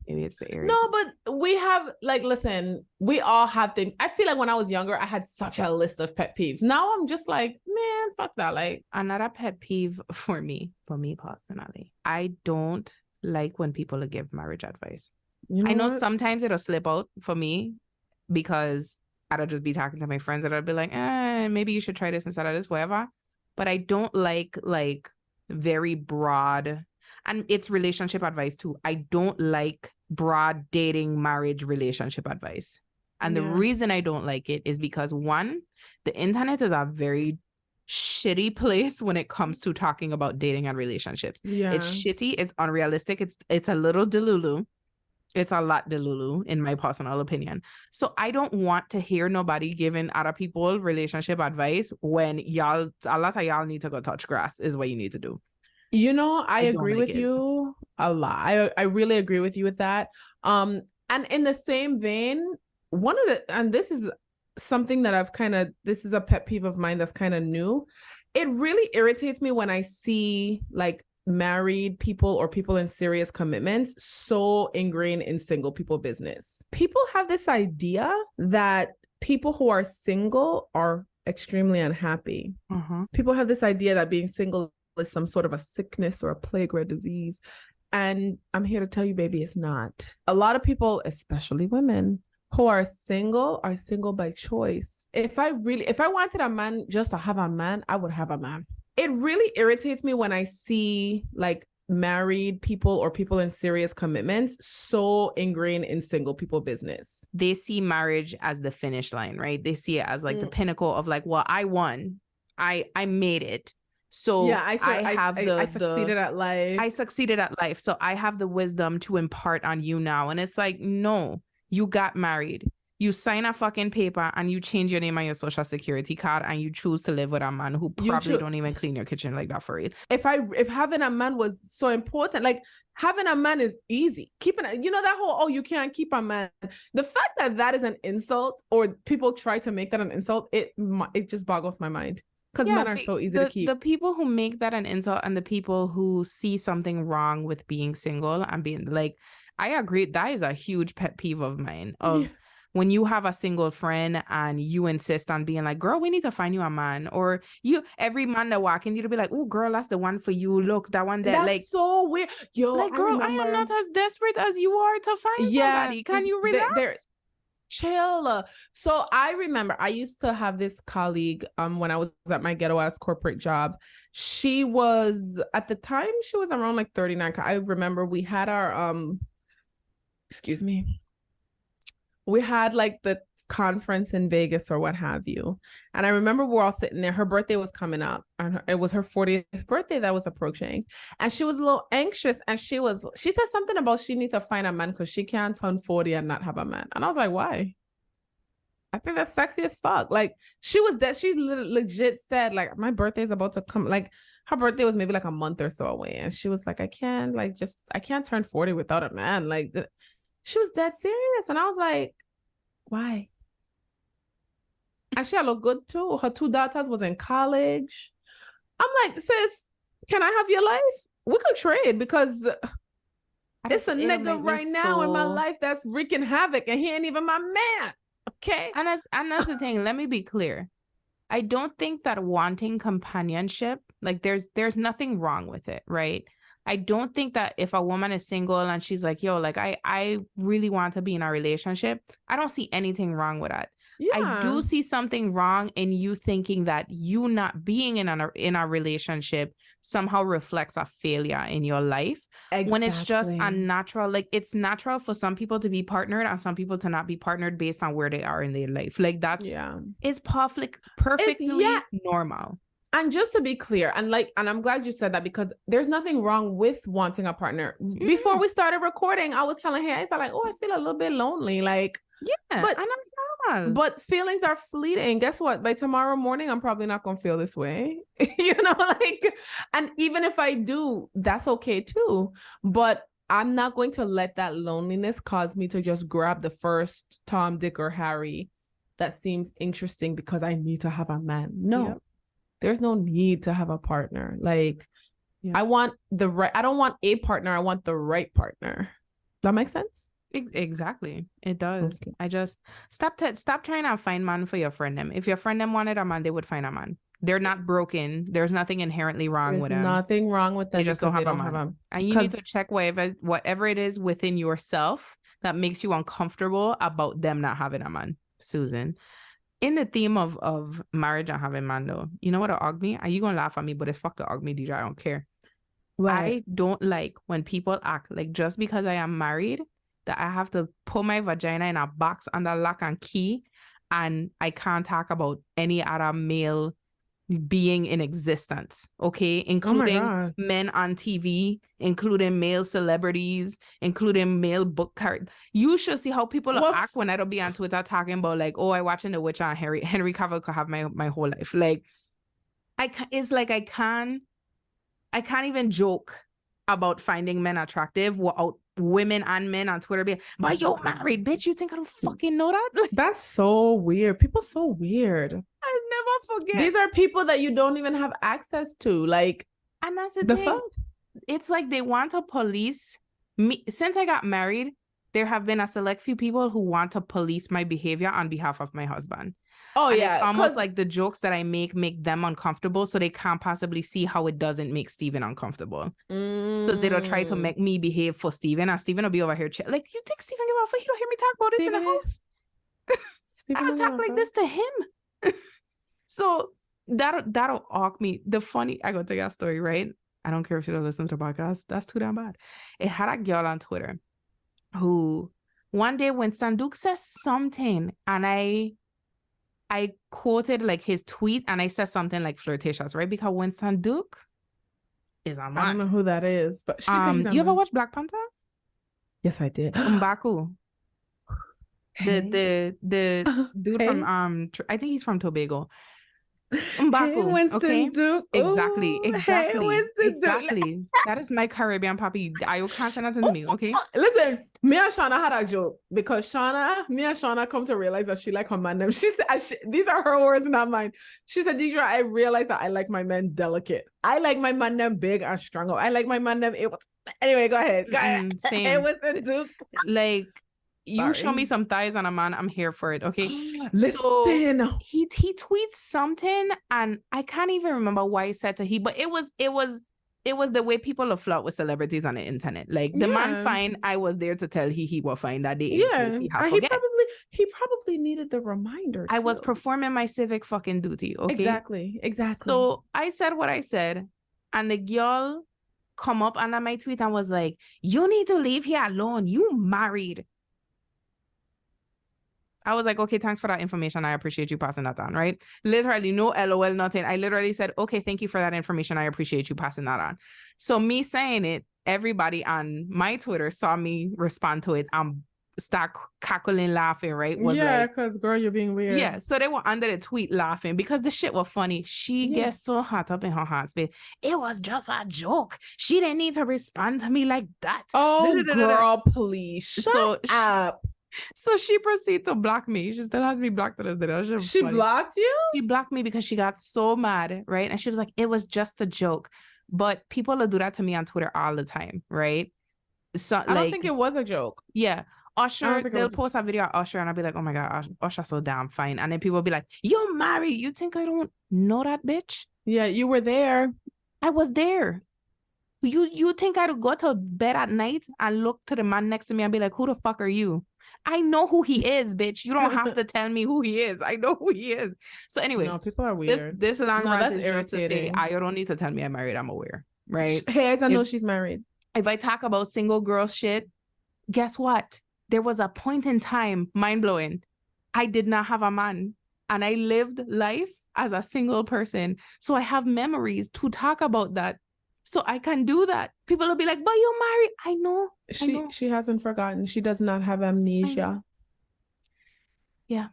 Maybe it's the Aries. No, but we have listen, we all have things. I feel like when I was younger, I had such a list of pet peeves. Now I'm just like, man, fuck that. Like another pet peeve for me personally, I don't like when people give marriage advice. I know sometimes it'll slip out for me because I'll just be talking to my friends and I'll be like, maybe you should try this instead of this, whatever. But I don't like very broad, and it's relationship advice too. I don't like broad dating, marriage, relationship advice. And the reason I don't like it is because one, the internet is a very shitty place when it comes to talking about dating and relationships. It's shitty, it's unrealistic, it's a little delulu. It's a lot delulu in my personal opinion. So I don't want to hear nobody giving other people relationship advice when a lot of y'all need to go touch grass is what you need to do. I agree with you a lot. I really agree with you with that. And in the same vein, and this is something that this is a pet peeve of mine that's kind of new. It really irritates me when I see like married people or people in serious commitments so ingrained in single people business. People have this idea that people who are single are extremely unhappy. People have this idea that being single is some sort of a sickness or a plague or a disease. And I'm here to tell you, baby, it's not. A lot of people, especially women, who are single by choice. If I wanted a man just to have a man, I would have a man. It really irritates me when I see like married people or people in serious commitments so ingrained in single people business. They see marriage as the finish line, right? They see it as like the pinnacle of like, well, I won. I made it. So I succeeded at life. I succeeded at life. So I have the wisdom to impart on you now. And it's like, no, you got married. You sign a fucking paper and you change your name on your social security card and you choose to live with a man who probably don't even clean your kitchen like that for it. If having a man was so important, like having a man is easy. Keeping that whole, you can't keep a man. The fact that is an insult or people try to make that an insult, it just boggles my mind. Because men are so easy to keep. The people who make that an insult and the people who see something wrong with being single and being like, I agree. That is a huge pet peeve of mine. When you have a single friend and you insist on being like, girl, we need to find you a man. Or every man that walk in, you'll be like, oh, girl, that's the one for you. Look, that one that that's so weird. Yo, like, girl, I am not as desperate as you are to find somebody. Can you relax? Chill. So I remember I used to have this colleague when I was at my ghetto ass corporate job. She was at the time she was around like 39. I remember we had our we had like the conference in Vegas or what have you. And I remember we're all sitting there. Her birthday was coming up, and it was her 40th birthday that was approaching. And she was a little anxious, and she said something about she needs to find a man because she can't turn 40 and not have a man. And I was like, why? I think that's sexy as fuck. Like, she legit said, like, my birthday is about to come. Like, her birthday was maybe like a month or so away, and she was like, I can't turn 40 without a man. Like, she was dead serious. And I was like, why? And she looked good too. Her 2 daughters was in college. I'm like, sis, can I have your life? We could trade, because it's a nigga right now in my life that's wreaking havoc, and he ain't even my man. Okay. And that's the thing. Let me be clear. I don't think that wanting companionship, like, there's nothing wrong with it, right? I don't think that if a woman is single and she's like, yo, like, I really want to be in a relationship, I don't see anything wrong with that. Yeah. I do see something wrong in you thinking that you not being in a relationship somehow reflects a failure in your life. Exactly. When it's just a natural, like, it's natural for some people to be partnered and some people to not be partnered based on where they are in their life. Like, it's perfectly normal. And just to be clear, and I'm glad you said that, because there's nothing wrong with wanting a partner. Mm-hmm. Before we started recording, I was telling him, I was like, oh, I feel a little bit lonely. Like, yeah, but and that's normal. But feelings are fleeting. Guess what? By tomorrow morning, I'm probably not gonna feel this way. You know, like, and even if I do, that's okay too. But I'm not going to let that loneliness cause me to just grab the first Tom, Dick, or Harry that seems interesting because I need to have a man. No. Yep. There's no need to have a partner. Like, I want I don't want a partner. I want the right partner. Does that make sense? Exactly. It does. Okay. I just stop trying to find man for your friend them. If your friend them wanted a man, they would find a man. They're not broken. There's nothing inherently wrong with them. There's nothing wrong with them. They just don't have a man. And you need to check whatever it is within yourself that makes you uncomfortable about them not having a man, Susan. In the theme of marriage and having man, though, you know what it og me? Are you gonna laugh at me? But it's fuck the og me, DJ. I don't care. Right. I don't like when people act like just because I am married that I have to put my vagina in a box under lock and key, and I can't talk about any other male being in existence, okay? Including men on TV, including male celebrities, including male book card. You should see how people act when I don't be on Twitter talking about, like, oh, I watching The Witcher and Henry Cavill could have my whole life. Like, it's like I can't even joke about finding men attractive without women and men on Twitter being, but you're married, bitch. You think I don't fucking know that? Like, that's so weird. People so weird. I never forget. These are people that you don't even have access to. Like, and that's the thing. It's like they want to police me. Since I got married, there have been a select few people who want to police my behavior on behalf of my husband. Oh, and yeah. It's almost like the jokes that I make them uncomfortable, so they can't possibly see how it doesn't make Steven uncomfortable. So they'll try to make me behave for Steven, and Steven will be over here like, you think Steven give a fuck? You don't hear me talk about this Steven in the house? I don't talk like this to him. So that'll awk me. I gotta tell you a story, right? I don't care if you don't listen to the podcast. That's too damn bad. It had a girl on Twitter who one day Winston Duke says something, and I quoted like his tweet, and I said something like flirtatious, right? Because Winston Duke is a man. I don't know who that is, but you ever watch Black Panther? Yes, I did. M'Baku. The dude from I think he's from Tobago. M'Baku, hey, Winston Duke. Exactly. Hey, Duke. That is my Caribbean puppy. I can't say nothing to me, okay? Listen, me and Shauna had a joke because me and Shauna come to realize that she like her man. She said, these are her words, not mine. She said, Deidre, I realized that I like my men delicate. I like my man them big and strong. I like my man them able to... Anyway, go ahead. Same. Hey, Winston Duke. Like, you show me some thighs on a man, I'm here for it, okay? Listen. So he tweets something, and I can't even remember why he said to he, but it was the way people will flirt with celebrities on the internet. Like, the man fine, I was there to tell he will find that day. Yeah, he probably needed the reminder. I was performing my civic fucking duty, okay? Exactly. So I said what I said, and the girl come up under my tweet and was like, you need to leave here alone. You married. I was like, okay, thanks for that information. I appreciate you passing that on, right? Literally, no LOL, nothing. I literally said, okay, thank you for that information. I appreciate you passing that on. So me saying it, everybody on my Twitter saw me respond to it. Start cackling, laughing, right? Because girl, you're being weird. Yeah, so they were under the tweet laughing because the shit was funny. She gets so hot up in her heart space. It was just a joke. She didn't need to respond to me like that. Oh, girl, please shut up. So she proceeded to block me. She still has me blocked to this day. She blocked you? She blocked me because she got so mad, right? And she was like, it was just a joke. But people will do that to me on Twitter all the time, right? So I don't think it was a joke. Yeah. Usher, they'll post a video of Usher and I'll be like, oh my God, Usher's so damn fine. And then people will be like, you're married. You think I don't know that, bitch? Yeah, you were there. I was there. You think I'd go to bed at night and look to the man next to me and be like, who the fuck are you? I know who he is, bitch. You don't have to tell me who he is. I know who he is. So anyway, no, people are weird. This long rant is just to say, I don't need to tell me I'm married. I'm aware, right? Hey, I know she's married. If I talk about single girl shit, guess what? There was a point in time, mind-blowing, I did not have a man and I lived life as a single person. So I have memories to talk about that. So I can do that. People will be like, but you're married. I know. She hasn't forgotten. She does not have amnesia. Yeah.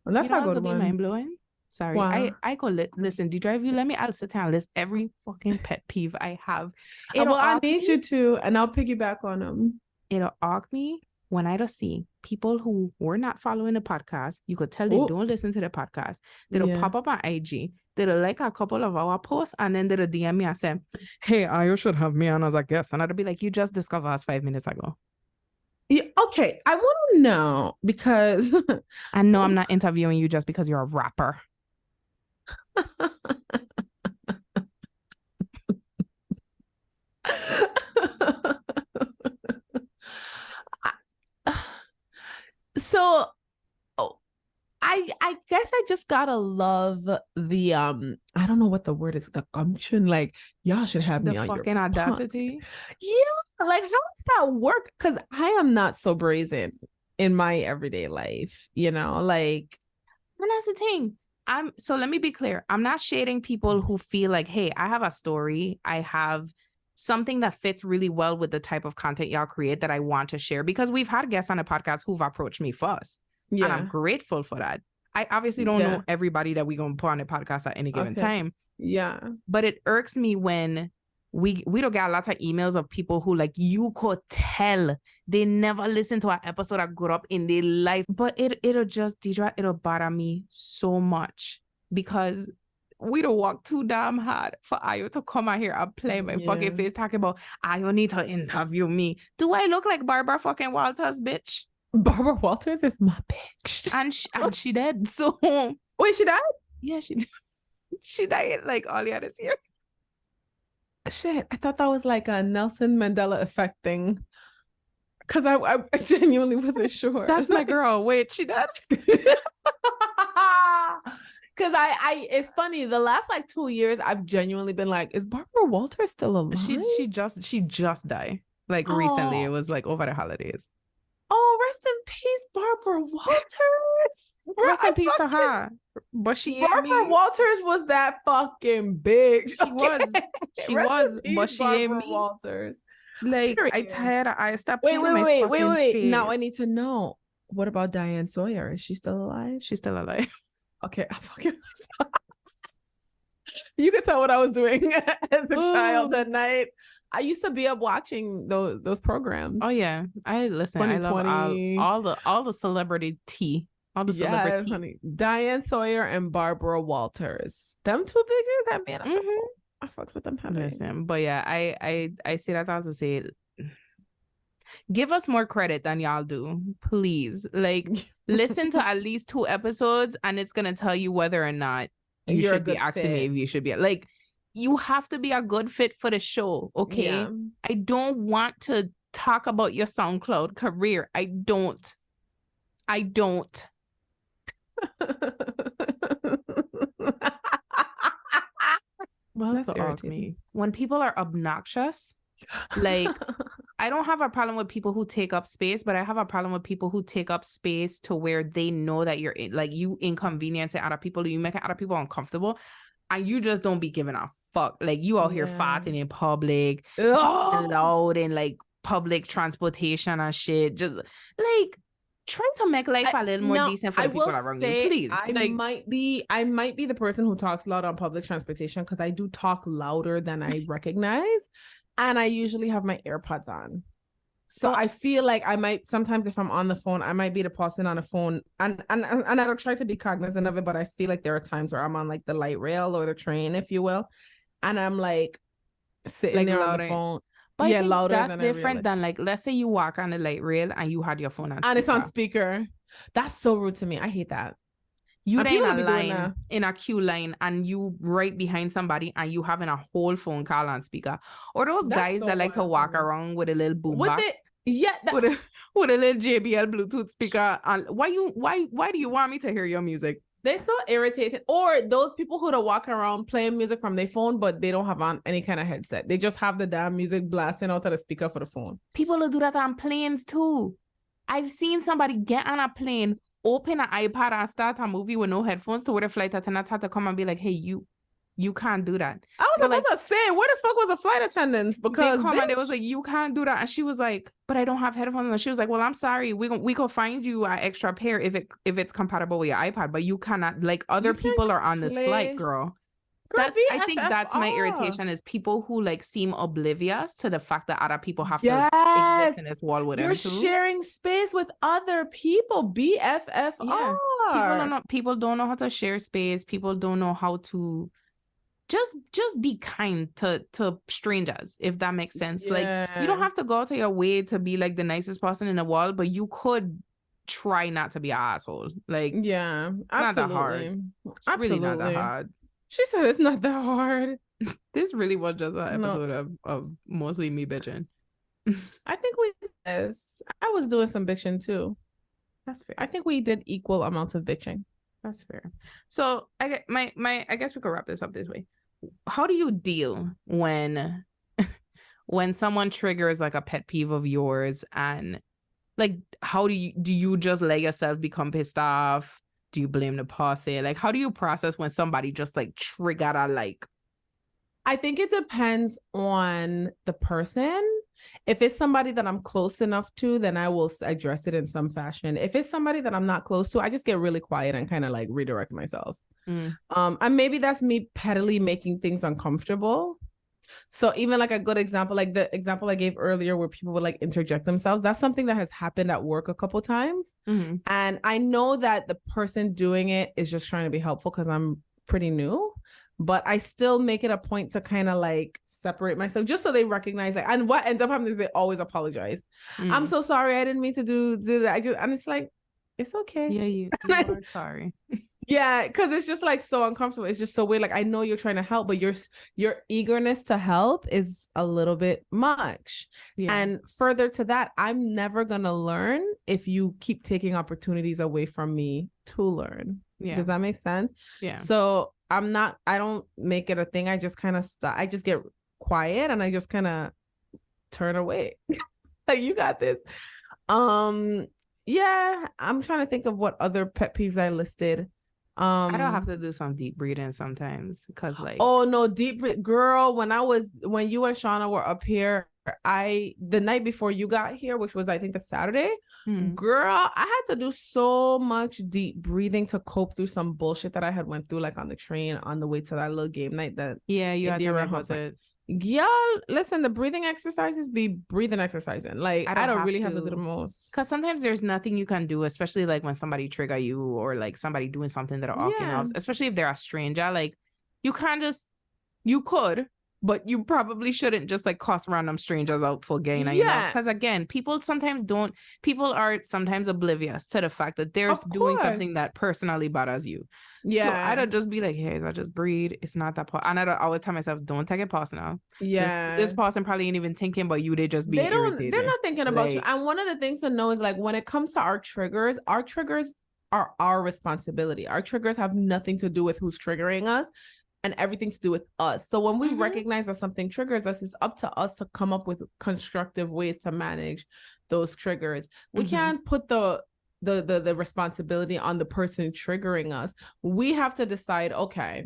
Well, that's not good one. Mind-blowing. Sorry. Wow. I could listen, do you drive you? Let me, I'll sit down and list every fucking pet peeve I have. I need you to, and I'll piggyback on them. It'll arc me. When I don't see people who were not following the podcast, you could tell they don't listen to the podcast. They'll pop up on IG. They'll like a couple of our posts and then they'll DM me and say, hey, you should have me on as a guest. And I'd be like, you just discovered us 5 minutes ago. Yeah, okay. I want to know because I know I'm not interviewing you just because you're a rapper. So I guess I just gotta love the I don't know what the word is, the gumption, like y'all should have me on your fucking audacity. Yeah, like how does that work? Because I am not so brazen in my everyday life, like. And that's the thing. So let me be clear. I'm not shading people who feel like, hey, I have a story. I have something that fits really well with the type of content y'all create that I want to share, because we've had guests on the podcast who've approached me first. Yeah. And I'm grateful for that. I obviously don't know everybody that we're going to put on the podcast at any given time. Yeah. But it irks me when we don't get a lot of emails of people who, like, you could tell they never listened to an episode that grew up in their life. But it'll just, Deidre, it'll bother me so much because we don't work too damn hard for Ayo to come out here and play my fucking face talking about Ayo need to interview me. Do I look like Barbara fucking Walters, bitch? Barbara Walters is my bitch. And she dead. So wait, she died? Yeah, she did. She died like earlier this year. Shit, I thought that was like a Nelson Mandela effect thing. Cause I genuinely wasn't sure. That's my girl. Wait, she died? Cause I it's funny, the last like 2 years I've genuinely been like, is Barbara Walters still alive? She just died. Like recently. It was like over the holidays. Oh, rest in peace, Barbara Walters. Rest in peace to her. But Barbara Walters was that fucking big. She was, but she ain't me. Walters. Like, I stopped. Wait. Now I need to know. What about Diane Sawyer? Is she still alive? She's still alive. Okay, I fucking. You could tell what I was doing as a child at night. I used to be up watching those programs. Oh yeah, I listen. I love all the celebrity tea. All the celebrity. Honey. Diane Sawyer and Barbara Walters. Them two bitches have been. I fucks with them heavy. Listen, but yeah, I say that all to say, give us more credit than y'all do, please. Like, listen to at least 2 episodes, and it's gonna tell you whether or not you should be asking me if you should be like. You have to be a good fit for the show, okay? Yeah. I don't want to talk about your SoundCloud career. I don't. Well, that's irritating me. When people are obnoxious, like I don't have a problem with people who take up space, but I have a problem with people who take up space to where they know that you're like you inconvenience other people, you make other people uncomfortable, and you just don't be giving a fuck. Like you out here farting in public, loud in like public transportation and shit. Just like try to make life a little more decent for the people around you, please. I might be the person who talks loud on public transportation because I do talk louder than I recognize, and I usually have my AirPods on. So I feel like I might sometimes, if I'm on the phone, I might be the person on the phone, and I don't try to be cognizant of it, but I feel like there are times where I'm on like the light rail or the train, if you will, and I'm like sitting like there on the phone. But yeah, louder. That's different than like, let's say you walk on the light rail and you had your phone on speaker. And it's on speaker. That's so rude to me. I hate that. You in a line, in a queue line, and you right behind somebody and you having a whole phone call on speaker. Or those guys that like to walk around with a little boombox. With a little JBL Bluetooth speaker. And why do you want me to hear your music? They're so irritated. Or those people who don't walk around playing music from their phone, but they don't have on any kind of headset. They just have the damn music blasting out of the speaker for the phone. People will do that on planes too. I've seen somebody get on a plane, open an iPad and start a movie with no headphones to where the flight attendants had to come and be like, hey, you can't do that. I was about to say, where the fuck was the flight attendants? Because they come and they was like, you can't do that. And she was like, but I don't have headphones. And she was like, well, I'm sorry. We could find you an extra pair if it's compatible with your iPad, but you cannot, like other people are on this flight, girl. I think that's my irritation is people who like seem oblivious to the fact that other people have to exist in this world with them too. You're sharing space with other people. BFFR. Yeah. People don't know how to share space. People don't know how to just be kind to strangers, if that makes sense. Like you don't have to go out of your way to be like the nicest person in the world, but you could try not to be an asshole. Like absolutely. Not that hard. It's really not that hard. She said it's not that hard. This really was just an episode of mostly me bitching. I think we did this. I was doing some bitching too. That's fair. I think we did equal amounts of bitching. That's fair. So I guess we could wrap this up this way. How do you deal when someone triggers like a pet peeve of yours, and like how do you just let yourself become pissed off? Do you blame the posse? Like, how do you process when somebody just like triggered a like? I think it depends on the person. If it's somebody that I'm close enough to, then I will address it in some fashion. If it's somebody that I'm not close to, I just get really quiet and kind of like redirect myself. And maybe that's me pettily making things uncomfortable. So even like a good example, like the example I gave earlier where people would like interject themselves, that's something that has happened at work a couple times. And I know that the person doing it is just trying to be helpful because I'm pretty new, but I still make it a point to kind of like separate myself just so they recognize like, and what ends up happening is they always apologize. I'm so sorry. I didn't mean to do that. And it's like, it's okay. Yeah, you are sorry. Yeah, because it's just like so uncomfortable. It's just so weird. Like I know you're trying to help, but your eagerness to help is a little bit much. Yeah. And further to that, I'm never gonna learn if you keep taking opportunities away from me to learn. Yeah. Does that make sense? Yeah. So I don't make it a thing. I just kind of stop. I just get quiet and I just kind of turn away. Like you got this. Yeah, I'm trying to think of what other pet peeves I listed. I don't have to do some deep breathing sometimes because like girl, when you and Shauna were up here, the night before you got here, which was I think the Saturday, girl, I had to do so much deep breathing to cope through some bullshit that I had went through like on the train on the way to that little game night that you had to about it. Y'all, listen, the breathing exercises be breathing exercising. Like I don't really have to do the most. Because sometimes there's nothing you can do, especially like when somebody trigger you or like somebody doing something that are off, especially if they're a stranger. Like you could, but you probably shouldn't just like cuss random strangers out for gain. Because again, people are sometimes oblivious to the fact that they're doing something that personally bothers you. Yeah. So I don't just be like, hey, I just breathe. It's not that part. And I always tell myself, don't take it personal. Yeah. This person probably ain't even thinking about you. They just be irritated. They're not thinking about you. And one of the things to know is like when it comes to our triggers are our responsibility. Our triggers have nothing to do with who's triggering us. and everything to do with us. So when we recognize that something triggers us, it's up to us to come up with constructive ways to manage those triggers. We can't put the responsibility on the person triggering us. We have to decide, okay,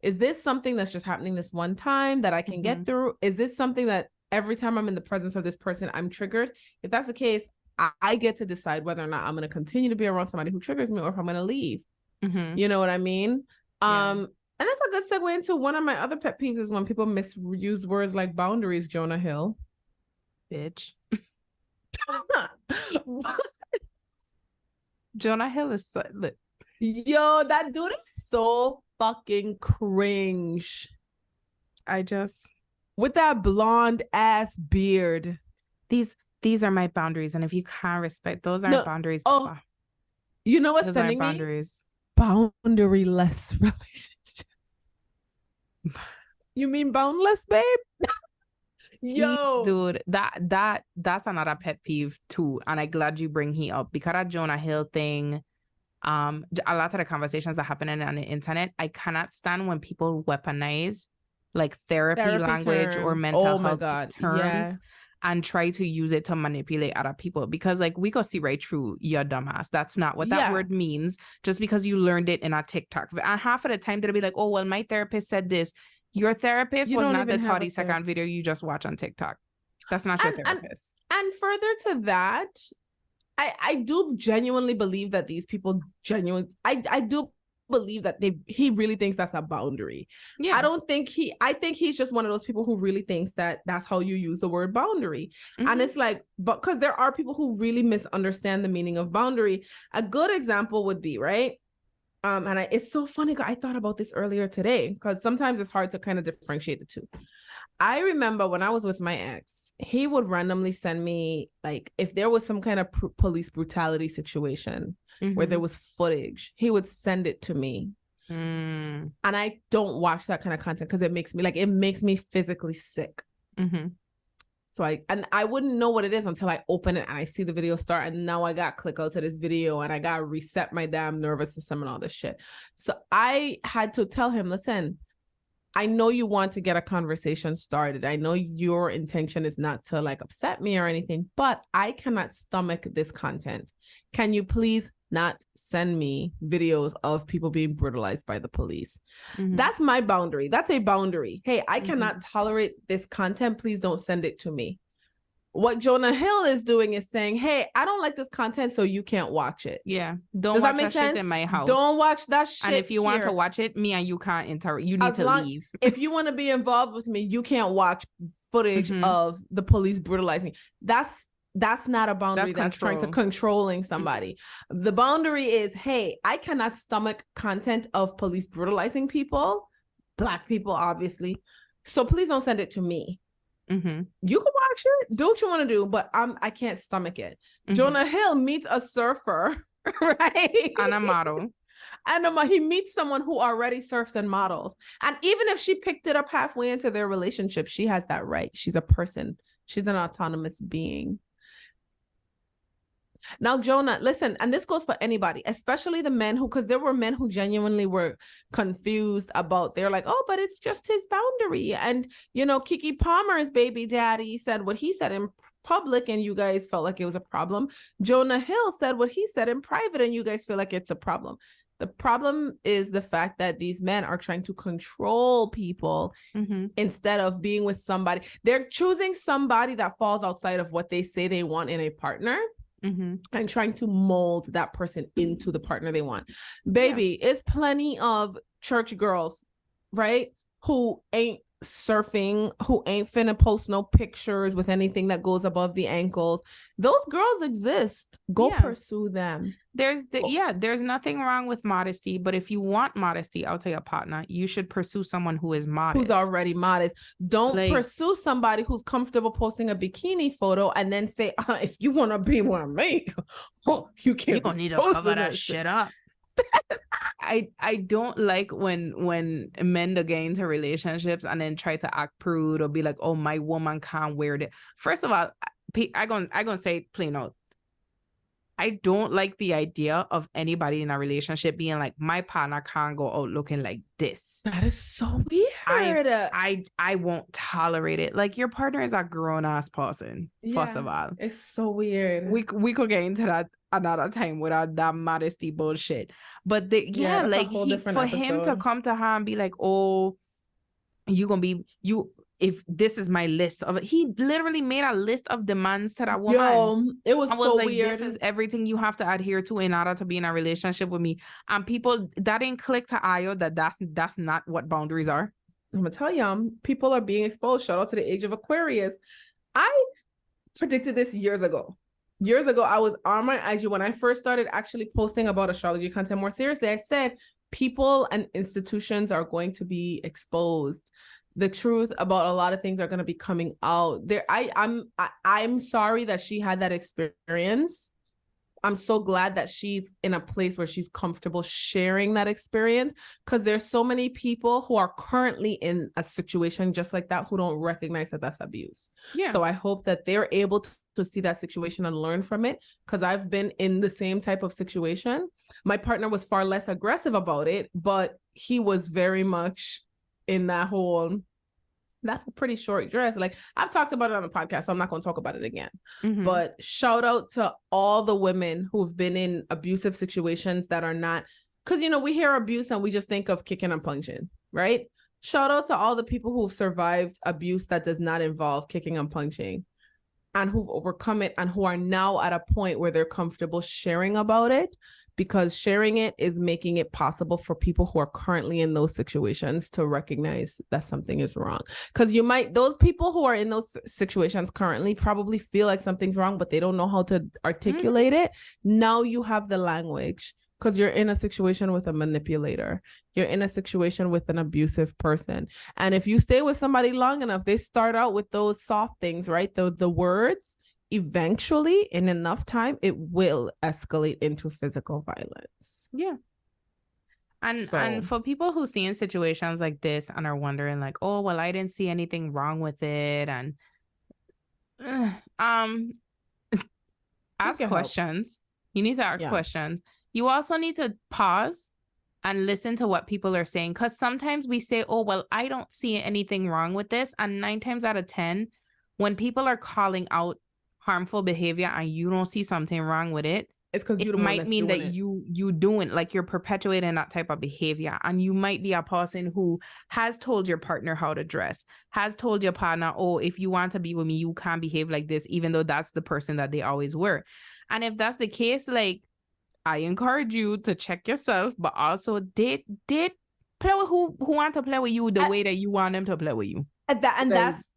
is this something that's just happening this one time that I can get through? Is this something that every time I'm in the presence of this person, I'm triggered? If that's the case, I get to decide whether or not I'm going to continue to be around somebody who triggers me or if I'm going to leave. You know what I mean? And that's a good segue into one of my other pet peeves is when people misuse words like boundaries, Jonah Hill. Bitch. Jonah Hill is so, yo, that dude is so fucking cringe. With that blonde ass beard. These are my boundaries, and if you can't respect, those aren't boundaries. Oh, you know what's sending me? Boundaries. Boundaryless relationship. You mean boundless, babe? Yo, dude, that's another pet peeve too, and I'm glad you bring he up because that Jonah Hill thing. A lot of the conversations that happen on the internet, I cannot stand when people weaponize like therapy language terms. or mental health terms. Yeah. And try to use it to manipulate other people because like we could see right through your dumbass. That's not what that word means just because you learned it in a TikTok. And half of the time they'll be like, oh, well, my therapist said this. Your therapist was not the 30-second video you just watch on TikTok. That's not your therapist. And further to that, I do genuinely believe that these people I do believe that he really thinks that's a boundary. I think he's just one of those people who really thinks that that's how you use the word boundary. And it's like, but because there are people who really misunderstand the meaning of boundary. A good example would be, right? And it's so funny, I thought about this earlier today because sometimes it's hard to kind of differentiate the two. I remember when I was with my ex, he would randomly send me, like, if there was some kind of police brutality situation where there was footage, he would send it to me. And I don't watch that kind of content because it makes me physically sick. So I wouldn't know what it is until I open it and I see the video start. And now I got click out to this video and I got to reset my damn nervous system and all this shit. So I had to tell him, listen, I know you want to get a conversation started. I know your intention is not to like upset me or anything, but I cannot stomach this content. Can you please not send me videos of people being brutalized by the police? That's my boundary. That's a boundary. Hey, I cannot tolerate this content. Please don't send it to me. What Jonah Hill is doing is saying, hey, I don't like this content, so you can't watch it. Yeah. Don't watch that shit in my house. Don't watch that shit. And if you want to watch it, me and you can't enter. You need to leave. If you want to be involved with me, you can't watch footage of the police brutalizing. That's not a boundary. That's trying to controlling somebody. The boundary is, hey, I cannot stomach content of police brutalizing people, Black people, obviously. So please don't send it to me. You can watch it, do what you want to do, but I can't stomach it. Jonah Hill meets a surfer, right? And a model. And he meets someone who already surfs and models. And even if she picked it up halfway into their relationship, she has that right. She's a person. She's an autonomous being. Now, Jonah, listen, and this goes for anybody, especially the men because there were men who genuinely were confused about, they're like, oh, but it's just his boundary. And, Keke Palmer's baby daddy said what he said in public and you guys felt like it was a problem. Jonah Hill said what he said in private and you guys feel like it's a problem. The problem is the fact that these men are trying to control people instead of being with somebody. They're choosing somebody that falls outside of what they say they want in a partner. And trying to mold that person into the partner they want. Baby, it's plenty of church girls, right? Who ain't surfing, who ain't finna post no pictures with anything that goes above the ankles. Those girls exist. Go pursue them. There's nothing wrong with modesty, but if you want modesty out of your partner, you should pursue someone who is modest. Who's already modest. Don't pursue somebody who's comfortable posting a bikini photo and then say, if you want to be one me, you can't. You're gonna need to cover that shit up. I don't like when men get into relationships and then try to act prude or be like, oh, my woman can't wear it. First of all, I gonna say plain out, I don't like the idea of anybody in a relationship being like, my partner can't go out looking like this. That is so weird. I won't tolerate it. Like, your partner is a grown-ass person, first of all. It's so weird. We could get into that another time without that modesty bullshit. But like for him to come to her and be like, oh, if this is my list of it, he literally made a list of demands to that woman. Yo, it was so like, weird. This is everything you have to adhere to in order to be in a relationship with me. And people that didn't click to Ayo that's not what boundaries are. I'm gonna tell y'all, people are being exposed. Shout out to the age of Aquarius. I predicted this years ago. I was on my IG when I first started actually posting about astrology content more seriously. I said people and institutions are going to be exposed. The truth about a lot of things are going to be coming out there. I'm sorry that she had that experience. I'm so glad that she's in a place where she's comfortable sharing that experience, because there's so many people who are currently in a situation just like that who don't recognize that that's abuse. Yeah. So I hope that they're able to see that situation and learn from it, because I've been in the same type of situation. My partner was far less aggressive about it, but he was very much in that whole, that's a pretty short dress. Like, I've talked about it on the podcast, so I'm not going to talk about it again. Mm-hmm. But shout out to all the women who've been in abusive situations that are not, because, you know, we hear abuse and we just think of kicking and punching, right? Shout out to all the people who've survived abuse that does not involve kicking and punching, and who've overcome it, and who are now at a point where they're comfortable sharing about it, because sharing it is making it possible for people who are currently in those situations to recognize that something is wrong. Because those people who are in those situations currently probably feel like something's wrong, but they don't know how to articulate it. Now you have the language, because you're in a situation with a manipulator. You're in a situation with an abusive person. And if you stay with somebody long enough, they start out with those soft things, right? The words, eventually, in enough time, it will escalate into physical violence. Yeah. And for people who see in situations like this and are wondering like, oh, well, I didn't see anything wrong with it. And ask questions. You need to ask questions. You also need to pause and listen to what people are saying, because sometimes we say, oh, well, I don't see anything wrong with this. And 9 times out of 10, when people are calling out harmful behavior and you don't see something wrong with it, it's because you might mean that you doing, like, you're perpetuating that type of behavior. And you might be a person who has told your partner how to dress, has told your partner, oh, if you want to be with me, you can't behave like this, even though that's the person that they always were. And if that's the case, like, I encourage you to check yourself, but also date play with who want to play with you the way that you want them to play with you. That's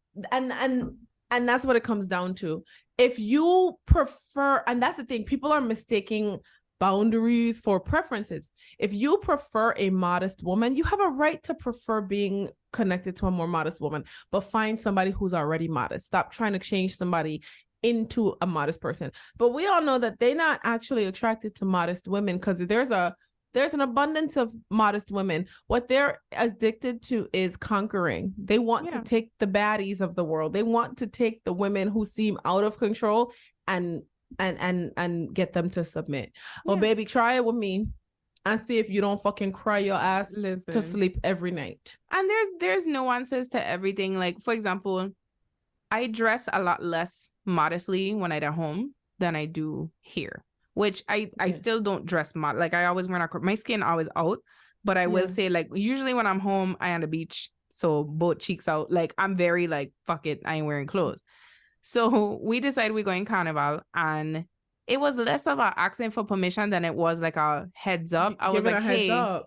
what it comes down to. If you prefer, and that's the thing, people are mistaking boundaries for preferences. If you prefer a modest woman, you have a right to prefer being connected to a more modest woman, but find somebody who's already modest. Stop trying to change somebody into a modest person. But we all know that they're not actually attracted to modest women, because there's an abundance of modest women. What they're addicted to is conquering. They want to take the baddies of the world. They want to take the women who seem out of control and get them to submit. Well, baby, try it with me and see if you don't fucking cry your ass to sleep every night. And there's nuances to everything. Like, for example, I dress a lot less modestly when I'm at home than I do here, which I still don't dress like, I always wear my skin always out, but I will say, like, usually when I'm home, I on the beach, so both cheeks out. Like, I'm very like, fuck it, I ain't wearing clothes. So we decided we're going carnival, and it was less of an asking for permission than it was like a heads up. I was like, hey,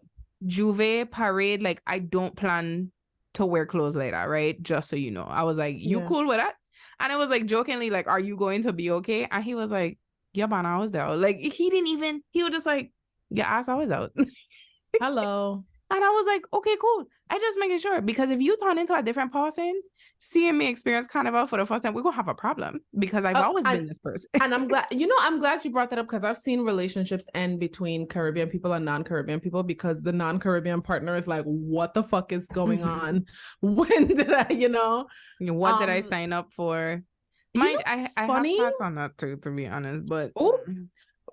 Juve parade, like, I don't plan to wear clothes like that, right? Just so you know. I was like, you cool with that? And it was like jokingly like, are you going to be okay? And he was like, yeah, man, I was there. Like, he was just like, your ass always out. Hello. And I was like, okay, cool. I just making sure, because if you turn into a different person, seeing me experience carnival for the first time, we're gonna have a problem, because I've always been this person. And I'm glad you brought that up, because I've seen relationships end between Caribbean people and non-Caribbean people, because the non-Caribbean partner is like, what the fuck is going on? When did I, what did I sign up for? Mind, I have thoughts on that too, to be honest, but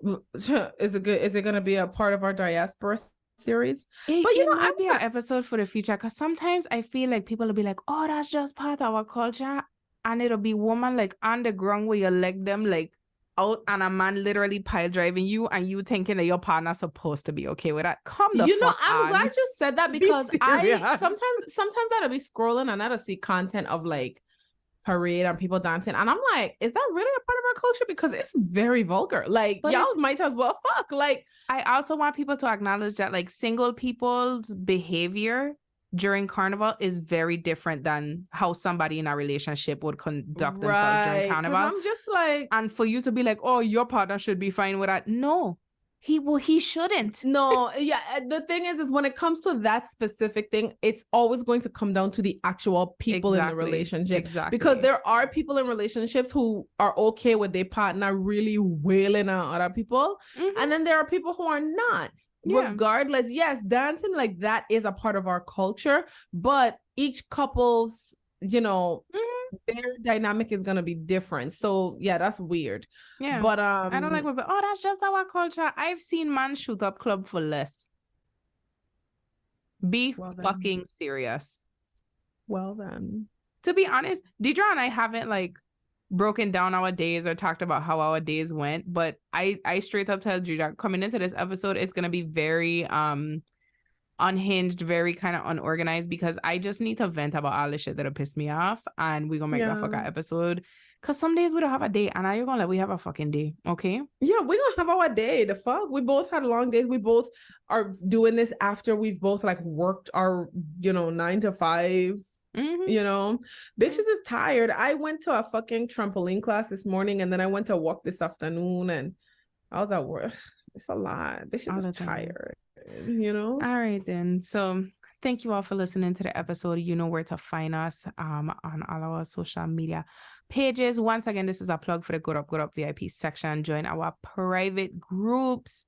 Is it gonna be a part of our diaspora series? It might be an episode for the future, because sometimes I feel like people will be like, oh, that's just part of our culture, and it'll be woman like on the ground where you leg them like out, and a man literally pile driving you, and you thinking that your partner's supposed to be okay with that. Come the fuck I'm on. glad you said that, because I sometimes I'll be scrolling and I'll see content of like parade and people dancing, and I'm like, is that really a part of our culture? Because it's very vulgar. Like, but y'all might as well fuck. Like, I also want people to acknowledge that like single people's behavior during carnival is very different than how somebody in a relationship would conduct themselves during carnival. I'm just like, and for you to be like, oh, your partner should be fine with that. No, he shouldn't. No, yeah. The thing is when it comes to that specific thing, it's always going to come down to the actual people in the relationship. Exactly. Because there are people in relationships who are okay with their partner really wailing on other people. Mm-hmm. And then there are people who are not. Yeah. Regardless, yes, dancing like that is a part of our culture, but each couple's, their dynamic is gonna be different. So yeah, that's weird. Yeah, but I don't like what. Oh, that's just our culture. I've seen man shoot up club for less. Be fucking serious. Well then, to be honest, Deidre and I haven't like broken down our days or talked about how our days went, but I straight up tell Deidre, coming into this episode, it's gonna be very unhinged, very kind of unorganized, because I just need to vent about all the shit that'll piss me off, and we're gonna make that fucking episode, because some days we don't have a day, and now you're gonna let we have a fucking day. Okay, yeah, we're gonna have our day. The fuck, we both had long days. We both are doing this after we've both like worked our 9 to 5. Mm-hmm. Bitches is tired. I went to a fucking trampoline class this morning, and then I went to walk this afternoon, and I was at work. It's a lot. Bitches is tired. All right then, so thank you all for listening to the episode. You know where to find us on all our social media pages. Once again, this is a plug for the Good Up VIP section. Join our private groups,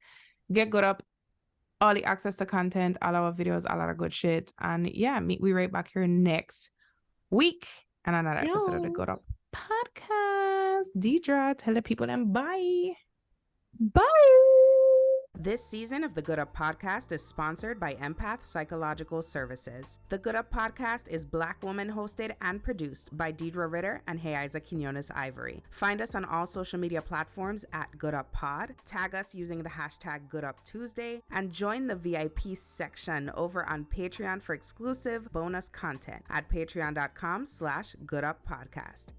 get Good Up, all the access to content, all our videos, all our good shit. And yeah, we right back here next week and another episode of the Good Up podcast. Deidre, tell the people and bye. This season of the Good Up Podcast is sponsored by Empath Psychological Services. The Good Up Podcast is Black woman hosted and produced by Deidre Ritter and Heiza Quinones Ivory. Find us on all social media platforms at Good Up Pod. Tag us using the hashtag Good Up Tuesday, and join the VIP section over on Patreon for exclusive bonus content at patreon.com/GoodUpPodcast.